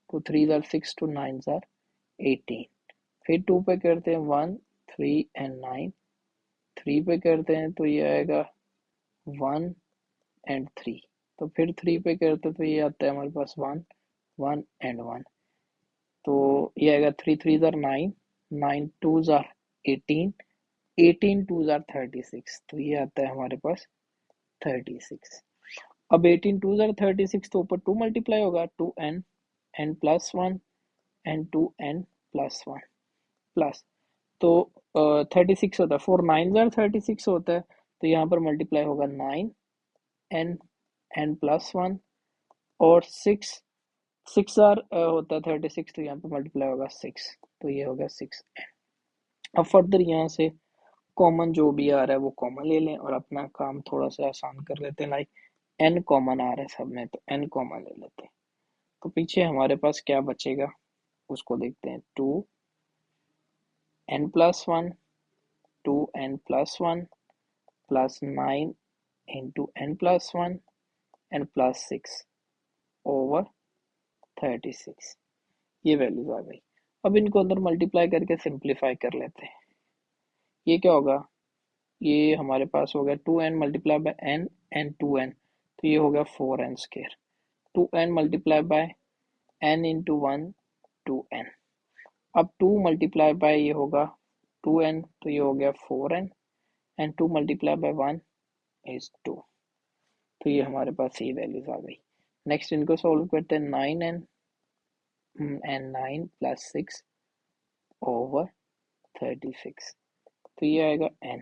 तो 3s are 6 to 9s are 18, फिर 2 पे करते हैं 1 3 and 9, 3 पे करते हैं तो ये आएगा 1 and 3, तो फिर 3 पे करते हैं तो ये आता है हमारे पास 1 1 and 1, तो ये आएगा 3 3s are 9, 9 2s are 18, 18 to ज़ार 36, तो ये आता है हमारे पास 36। अब 18 टू ज़ार 36, तो ऊपर 2 मल्टीप्लाई होगा, 2n n plus 1 and 2n plus 1 plus, तो 36 होता है, 4 9 ज़ार 36 होता है, तो यहाँ पर मल्टीप्लाई होगा 9 n n प्लस 1 और 6 6 ज़ार होता है 36, तो यहाँ पर मल्टीप्लाई होगा 6, तो ये होगा 6। अब फर्दर यहाँ से कॉमन जो भी आ रहा है वो कॉमन ले लें और अपना काम थोड़ा सा आसान कर लेते हैं। लाइक n कॉमन आ रहा है सब में, तो n कॉमन ले लेते हैं, तो पीछे हमारे पास क्या बचेगा उसको देखते हैं। 2n plus 1 2n plus 1 plus 9 into n plus 1 and plus 6 over 36, ये वैल्यूज आ गई। अब इनको अंदर मल्टीप्लाई करके सिंप्लीफाई कर लेते हैं। ये क्या होगा, ये हमारे पास हो गया 2n multiply by n and 2n, तो ये हो गया 4n square. 2n multiply by n into 1 2n। अब 2 मल्टीप्लाई बाय ये होगा 2n, तो ये हो गया 4n and 2 multiply by 1 is 2, तो ये हमारे पास ये वैल्यूज आ गई। नेक्स्ट इनको सॉल्व करते हैं। 9n एंड 9 प्लस 6 ओवर 36, तो ये आएगा n,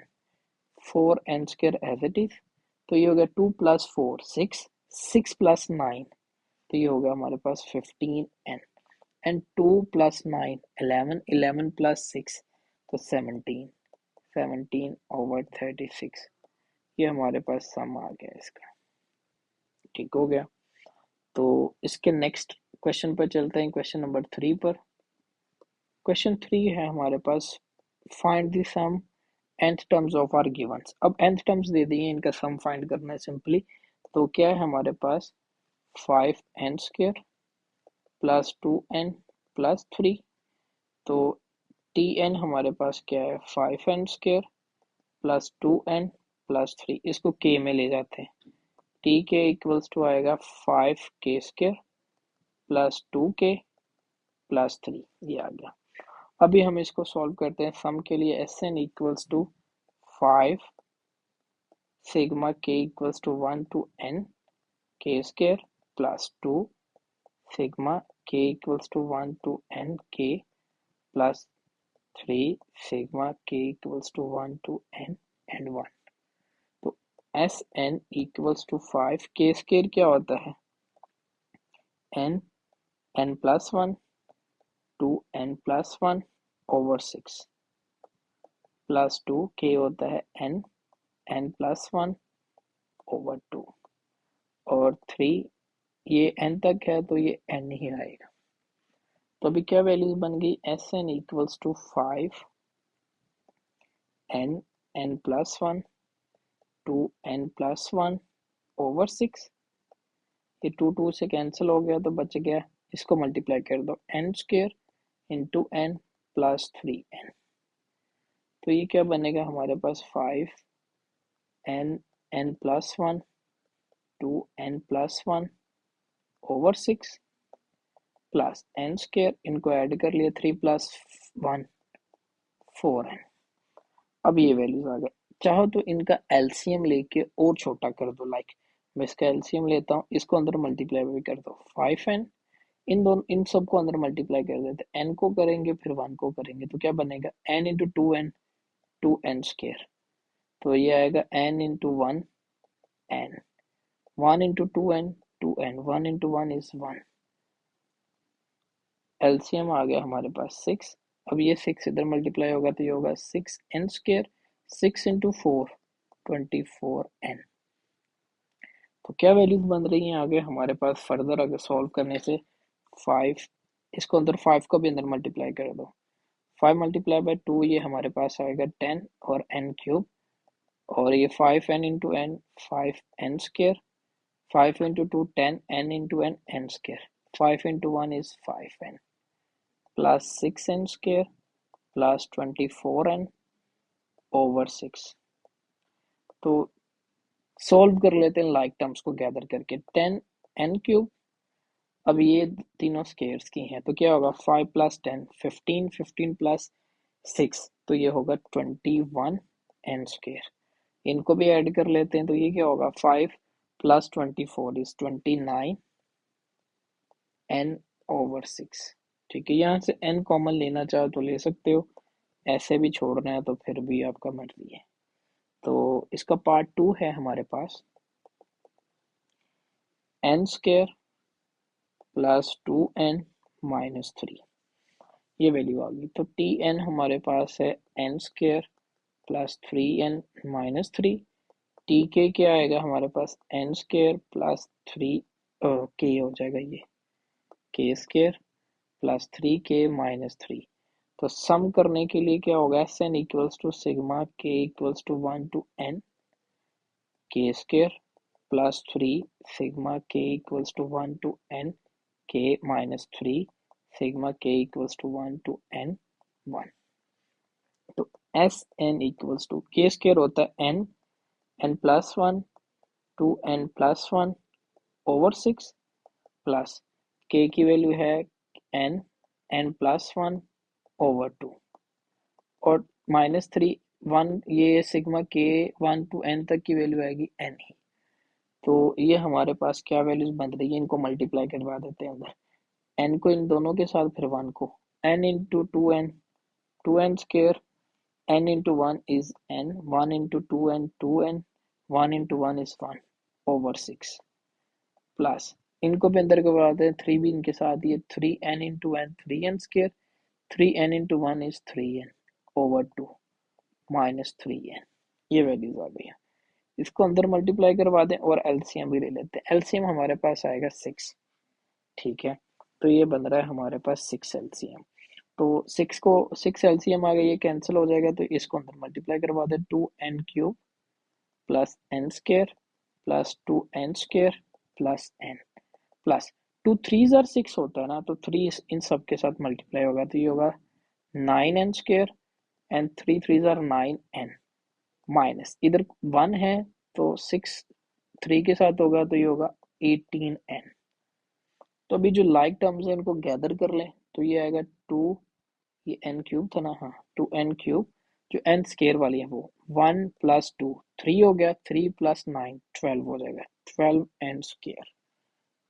4n square as it is, तो ये हो गया 2 प्लस 4 6 6 प्लस 9, तो ये होगा हमारे पास 15n एंड 2 प्लस 9 11 11 प्लस 6, तो 17 17 ओवर 36, ये हमारे पास सम आ गया इसका। ठीक हो गया, तो इसके नेक्स्ट क्वेश्चन पर चलते हैं, क्वेश्चन नंबर 3 पर। क्वेश्चन 3 है हमारे पास, find the sum nth terms of आर गिवंस। अब nth टर्म्स दे दिए, इनका सम फाइंड करना है सिंपली। तो क्या है हमारे पास 5n square plus 2n plus 3, तो tn हमारे पास क्या है 5n square plus 2n plus 3, इसको k में ले जाते हैं। t के इक्वल्स टू आएगा 5k square plus 2k plus 3, ये आ गया। अभी हम इसको सॉल्व करते हैं सम के लिए। Sn equals to 5 sigma k equals to 1 to n k square plus 2 sigma k equals to 1 to n k plus 3 sigma k equals to 1 to n and 1। तो Sn equals to 5 k square क्या होता है n n plus 1 to n plus 1 over 6 plus 2 k होता है n n plus 1 over 2 और 3, ये n तक है तो ये n ही आएगा। तो अभी क्या वैल्यूज बन गई, Sn equals to 5 n n plus 1 to n plus 1 over 6, ये 2 2 से कैंसिल हो गया तो बच गया, इसको मल्टीप्लाई कर दो n square into n plus 3n, तो ये क्या बनेगा हमारे पास 5 n n plus 1 to n plus 1 over 6 plus n square, इनको ऐड कर लिया 3 प्लस 1 4n। अब ये वैल्यूज आ गए, चाहो तो इनका एलसीएम लेके और छोटा कर दो। लाइक मैं इसका एलसीएम लेता हूँ, इसको अंदर मल्टीप्लाई भी कर दो 5n, इन दोनों इन सबको अंदर मल्टीप्लाई कर देते, n को करेंगे फिर 1 को करेंगे, तो क्या बनेगा n into 2n 2n square, तो ये आएगा n into 1 n 1 into 2n 2n 1 into 1 is 1, LCM आ गया हमारे पास 6। अब ये 6 इधर मल्टीप्लाई होगा तो ये होगा 6n स्क्वायर 6 इंटू 4 24n। तो क्या वैल्यूज बन रही हैं आगे हमारे पास फर्दर अगर सॉल्व करने से, 5 इसको अंदर 5 को भी अंदर मल्टीप्लाई कर दो, 5 मल्टीप्लाई बाय 2 ये हमारे पास आएगा 10 और n क्यूब, और ये 5n into n 5n square 5 into 2 10 n into n n square 5 into 1 is 5n plus 6n square plus 24n over 6। तो सॉल्व कर लेते हैं लाइक टर्म्स को गैदर करके, 10 n क्यूब, अब ये तीनों स्क्वायर्स की हैं तो क्या होगा 5 प्लस 10 15 15 प्लस 6, तो ये होगा 21 एन स्क्वेयर, इनको भी ऐड कर लेते हैं तो ये क्या होगा 5 + 24 इज 29 एन ओवर 6। ठीक है, यहाँ से एन कॉमन लेना चाहो तो ले सकते हो, ऐसे भी छोड़ना है तो फिर भी आपका मर्जी है। तो इसका पार्ट 2 है हमारे पास n square plus 2n minus 3, ये वैल्यू आ गई। तो टी एन हमारे पास है n square plus 3n minus 3, T k क्या आएगा हमारे पास एन स्क्वेयर प्लस 3 के हो जाएगा, ये के स्क्वेयर प्लस 3k माइनस 3। तो सम करने के लिए क्या होगा, S N equals to sigma k equals to 1 to n k square plus 3 sigma k equals to 1 to n k minus 3 sigma k equals to 1 to n 1। तो S N equals to k square होता है n n plus 1 to n plus 1 over 6 plus k की value है n n plus 1 over 2 और minus 3 1, ये sigma के 1 to n तक की वैल्यू आएगी n ही। तो ये हमारे पास क्या वैल्यूज बन रही है, इनको मल्टीप्लाई करवा देते हैं अंदर, n को इन दोनों के साथ फिर 1 को n into 2n 2n square n into 1 is n 1 into 2n 2n 1 into 1 is 1 over 6 plus इनको भी अंदर करवा देते हैं 3 भी इनके साथ, ये 3n into n 3n square 3n into 1 is 3n over 2 minus 3n, ये वैल्यूज आ गई। इसको अंदर मल्टीप्लाई करवा दें और एलसीएम भी ले लेते हैं, एलसीएम हमारे पास आएगा 6। ठीक है, तो ये बन रहा है हमारे पास 6 एलसीएम। तो 6 एलसीएम आ गया, ये कैंसिल हो जाएगा, तो इसको अंदर मल्टीप्लाई करवा दें 2n cube plus n square plus 2n square plus n plus 2 3 6 होता है ना, तो 3 इन सब के साथ मल्टीप्लाई होगा तो ये होगा 9n square and 3 3 9n minus इधर 1 है तो 6 3 के साथ होगा तो ये होगा 18n। तो अभी जो लाइक टर्म्स है इनको गैदर कर लें तो ये आएगा 2, ये n क्यूब था ना, हाँ 2n क्यूब, जो n स्केयर वाली है वो 1 प्लस 2 3 हो गया, 3 प्लस 9 12 हो जाएगा, 12n स्केयर।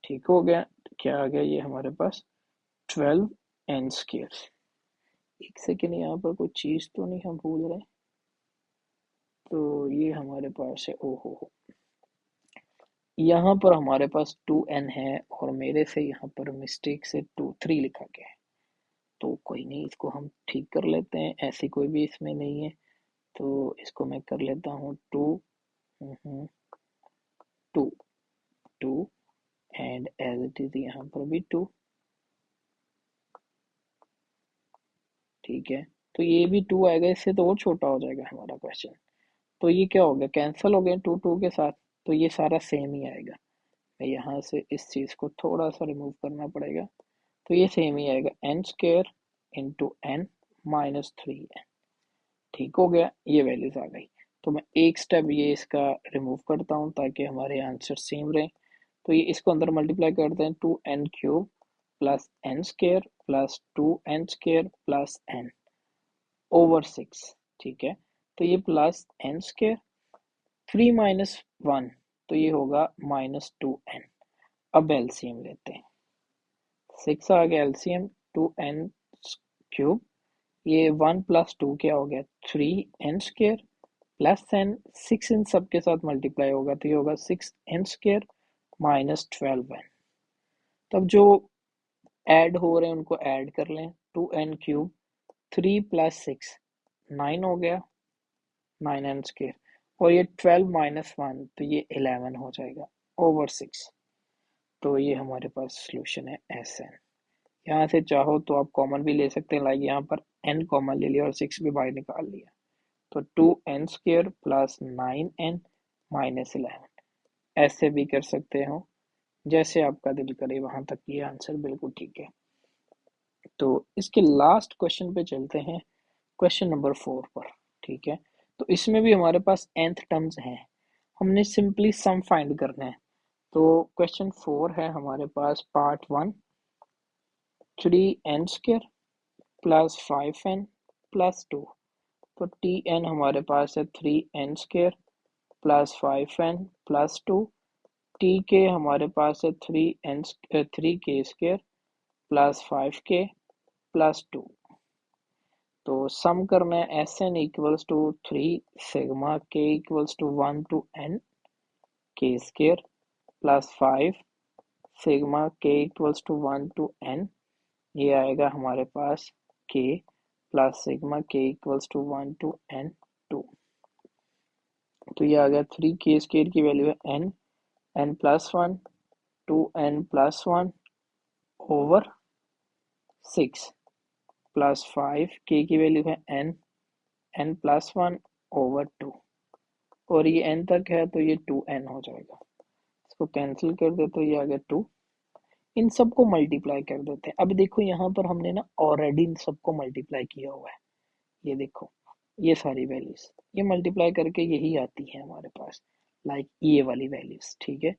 ठीक हो गया, क्या आ गया ये हमारे पास 12n स्केयर। एक सेकेंड, यहाँ पर कोई चीज तो नहीं हम भूल रहे, तो ये हमारे पास है, ओहो यहाँ पर हमारे पास 2n है और मेरे से यहाँ पर मिस्टेक से 3 लिखा गया है, तो कोई नहीं, इसको हम ठीक कर लेते हैं, ऐसी कोई भी इसमें नहीं है, तो इसको मैं कर लेता हूँ 2 2 2 एंड एज इट इज यहाँ पर भी 2। ठीक है, तो ये भी 2 आएगा, इससे तो और छोटा हो जाएगा हमारा क्वेश्चन। तो ये क्या हो गया, कैंसिल हो गया 2 2 के साथ, तो ये सारा सेम ही आएगा। मैं यहाँ से इस चीज़ को थोड़ा सा रिमूव करना पड़ेगा, तो ये सेम ही आएगा n square into n minus 3n। ठीक हो गया, ये वैल्यूज आ गई। तो मैं एक स्टेप ये इसका रिमूव करता हूँ ताकि हमारे आंसर सेम रहे। तो ये इसको अंदर मल्टीप्लाई करते हैं 2n cube plus n square plus 2n square plus n over 6। ठीक है, तो ये प्लस n स्क्वेयर 3 माइनस 1 तो ये होगा माइनस 2n। अब एलसीएम लेते हैं, 6 आ गया एलसीएम 2n क्यूब, ये 1 प्लस 2 क्या हो गया 3n स्क्वेयर प्लस n, 6 इन सब के साथ मल्टीप्लाई होगा तो ये होगा 6n स्क्वेयर माइनस 12n। तब जो ऐड हो रहे हैं उनको ऐड कर लें, 2n क्यूब 3 प्लस 6 9 हो गया 9n स्क्वेयर, और ये 12 माइनस 1 तो ये 11 हो जाएगा ओवर 6। तो ये हमारे पास सोल्यूशन है Sn। यहाँ से चाहो तो आप कॉमन भी ले सकते हैं, लाइक यहाँ पर n कॉमन ले लिया और 6 भी बाहर निकाल लिया, तो 2n square plus 9n minus 11 ऐसे भी कर सकते हो, जैसे आपका दिल करे वहां तक ये आंसर बिल्कुल ठीक है। तो इसके लास्ट क्वेश्चन पे चलते हैं, क्वेश्चन नंबर 4 पर। ठीक है, तो इसमें भी हमारे पास nth टर्म्स हैं, हमने सिंपली सम फाइंड करना है। तो क्वेश्चन 4 है हमारे पास part 1 3n square plus 5n plus 2, तो टी एन हमारे पास है 3n² plus 5n plus 2। T के हमारे पास है 3k² प्लस 5k प्लस 2। तो सम करना है s N equals to 3 sigma k equals to 1 to n k² plus 5 sigma k equals to 1 to n। ये आएगा हमारे पास k plus sigma k equals to 1 to n 2। तो ये आ गया 3k² की वैल्यू है n plus 1 2n plus 1 over 6 plus 5 k की वैल्यू है n प्लस 1 ओवर 2 और ये n तक है तो ये 2n हो जाएगा। इसको कैंसिल कर दे तो ये आ गया 2। इन सबको मल्टीप्लाई कर देते हैं। अब देखो यहाँ पर हमने ना ऑलरेडी इन सबको मल्टीप्लाई किया हुआ है। ये देखो ये सारी वैल्यूज ये मल्टीप्लाई करके यही आती है हमारे पास, लाइक ये वाली वैल्यूज। ठीक है,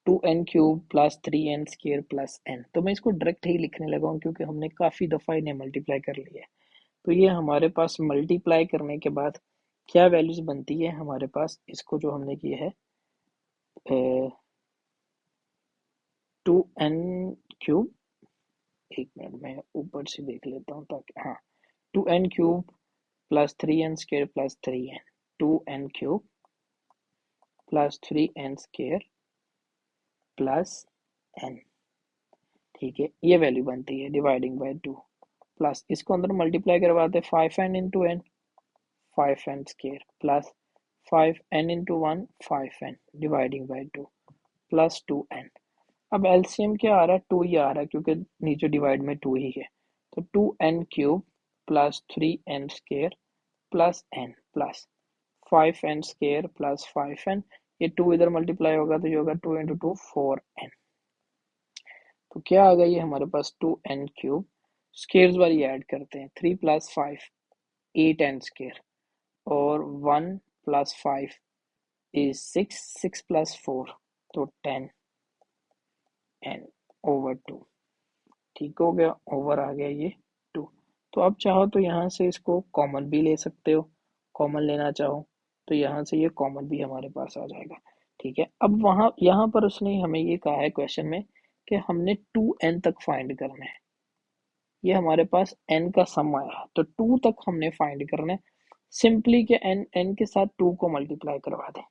2n³ plus 3n² plus n। तो मैं इसको डायरेक्ट ही लिखने लगा हूँ क्योंकि हमने काफ़ी दफ़ा इन्हें मल्टीप्लाई कर लिया है। तो ये हमारे पास मल्टीप्लाई करने के बाद क्या वैल्यूज बनती है हमारे पास, इसको जो हमने किया है 2n³। एक मिनट मैं ऊपर से देख लेता हूँ ताकि हाँ 2n³ plus 3n² plus 3n 2n³ plus 3n² plus n। ठीक है, ये वैल्यू बनती है डिवाइडिंग बाय 2 प्लस इसको अंदर मल्टीप्लाई करवाते 5n into n 5n² plus 5n into 1 5n dividing by 2 plus 2n। अब एलसीएम क्या आ रहा है, 2 ही आ रहा है क्योंकि नीचे डिवाइड में 2 ही है। तो 2n³ plus 3n² plus n plus 5n² plus 5n। ये 2 इधर मल्टीप्लाई होगा तो ये होगा 2 इंटू 2 4n। तो क्या आ गया ये हमारे पास 2n³ स्क्वेयर्स वाली ऐड करते हैं 3 प्लस 5 8n² और 1 प्लस 5 इज 6 6 प्लस 4 तो 10n ओवर 2। ठीक हो गया, ओवर आ गया ये 2। तो अब चाहो तो यहाँ से इसको कॉमन भी ले सकते हो, कॉमन लेना चाहो तो यहाँ से ये कॉमन भी हमारे पास आ जाएगा। ठीक है, अब वहाँ यहाँ पर उसने हमें ये कहा है क्वेश्चन में कि हमने 2n तक फाइंड करना है। ये हमारे पास n का सम आया तो 2 तक हमने फाइंड करना है। सिंपली के n के साथ 2 को मल्टीप्लाई करवा दें।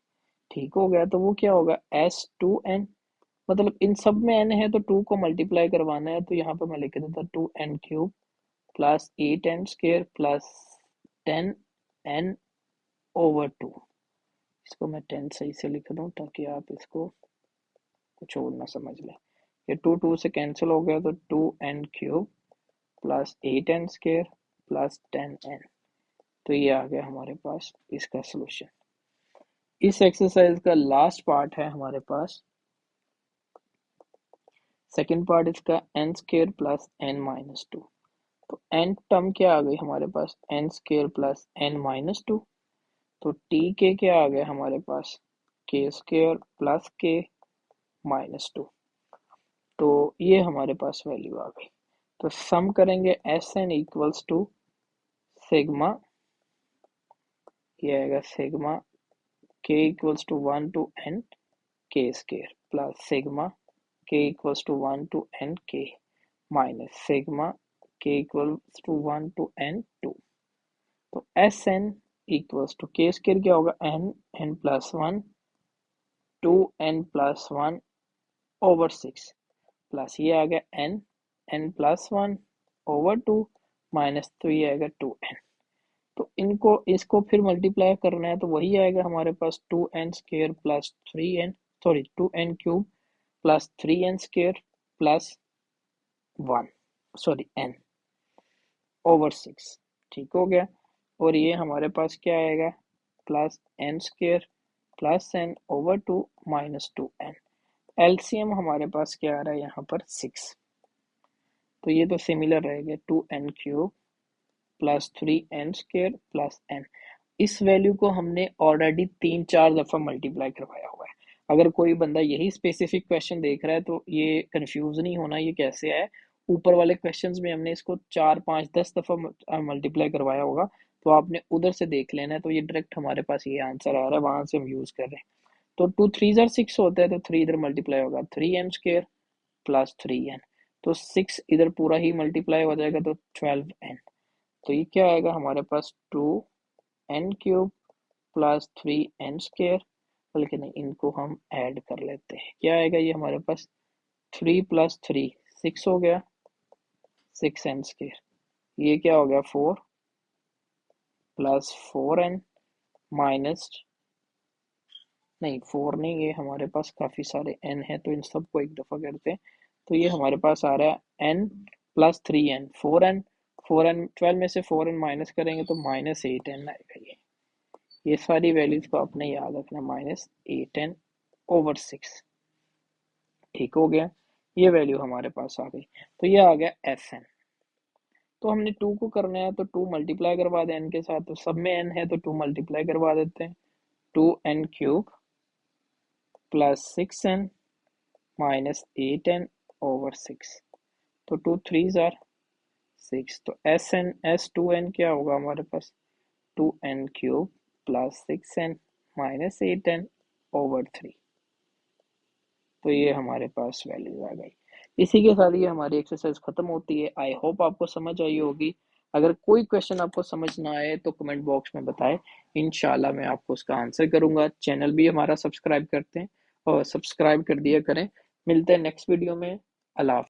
ठीक हो गया, तो वो क्या होगा s2n, मतलब इन सब में n है तो 2 को मल्टीप्लाई करवाना है। तो यहाँ पे मैं लिख देता 2n³ plus 8n² plus 10n over 2। इसको मैं 10 सही से लिख दूं ताकि आप इसको कुछ और ना समझ लें। ये 2 से कैंसिल हो गया तो 2n³ plus 8n² plus 10n। तो ये आ गया हमारे पास इसका सोल्यूशन। इस एक्सरसाइज का लास्ट पार्ट है हमारे पास, सेकेंड पार्ट इसका n² प्लस n माइनस 2। तो n टर्म क्या आ गई हमारे पास n² प्लस n माइनस 2। तो t के क्या आ गया हमारे पास k² प्लस k माइनस 2। तो ये हमारे पास वैल्यू आ गई। तो सम करेंगे S N equals to sigma, ये आएगा sigma k equals to 1 to n k² plus sigma k equals to 1 to n k minus sigma k equals to 1 to n 2। तो S N equals to k² क्या होगा n plus 1 2n plus 1 over 6 plus ये आ गया n plus 1 over 2 minus तो ये आएगा 2n। तो इनको इसको फिर मल्टीप्लाई करना है तो वही आएगा हमारे पास 2n² plus 3n, sorry 2n³ plus 3n² plus 1 sorry n over 6। ठीक हो गया, और ये हमारे पास क्या आएगा plus n² plus n over 2 minus 2n। LCM हमारे पास क्या आ रहा है यहाँ पर 6। तो ये तो सिमिलर रहेगा 2n³ plus 3n² plus n। इस वैल्यू को हमने ऑलरेडी 3-4 दफ़ा मल्टीप्लाई करवाया हुआ है। अगर कोई बंदा यही स्पेसिफिक क्वेश्चन देख रहा है तो ये कंफ्यूज नहीं होना ये कैसे है। ऊपर वाले क्वेश्चंस में हमने इसको 4 5 10 दफ़ा मल्टीप्लाई करवाया होगा तो आपने उधर से देख लेना है, तो ये डायरेक्ट हमारे पास ये आंसर आ रहा है, वहां से हम यूज कर रहे हैं। तो 2 3 6 होता है, तो 3 इधर मल्टीप्लाई होगा 3n² प्लस 3n, तो 6 इधर पूरा ही मल्टीप्लाई हो जाएगा, तो 12n। तो ये क्या आएगा हमारे पास, 2n³ प्लस 3n², बल्कि नहीं, इनको हम ऐड कर लेते हैं। क्या आएगा ये हमारे पास, 3 + 3 6 हो गया, 6n²। ये क्या हो गया, 4 प्लस 4n माइनस, नहीं 4 नहीं, ये हमारे पास काफ़ी सारे n है, तो इन सबको एक दफ़ा करते हैं। तो ये हमारे पास आ रहा है n प्लस 3n, 4n 12 में से 4n माइनस करेंगे तो -8n आएगा। ये सारी वैल्यूज को आपने याद रखना, -8n/6। ठीक हो गया, ये वैल्यू हमारे पास आ गई। तो ये आ गया Fn। तो हमने 2 को करना है, तो 2 मल्टीप्लाई करवा दें n के साथ, तो सब में n है तो 2 मल्टीप्लाई करवा देते हैं। 2n³ plus 6n minus 8n/6, तो 2 3s आर 6, तो S2n क्या होगा हमारे पास, 2n³ plus 6n minus 8n/3। तो ये हमारे पास वैल्यू आ गई। इसी के साथ ये हमारी एक्सरसाइज खत्म होती है। आई होप आपको समझ आई होगी। अगर कोई क्वेश्चन आपको समझ ना आए तो कमेंट बॉक्स में बताएं, इंशाल्लाह मैं आपको उसका आंसर करूंगा। चैनल भी हमारा सब्सक्राइब करते हैं और सब्सक्राइब कर दिया करें। मिलते हैं नेक्स्ट वीडियो में। अल्लाह हाफ़िज़।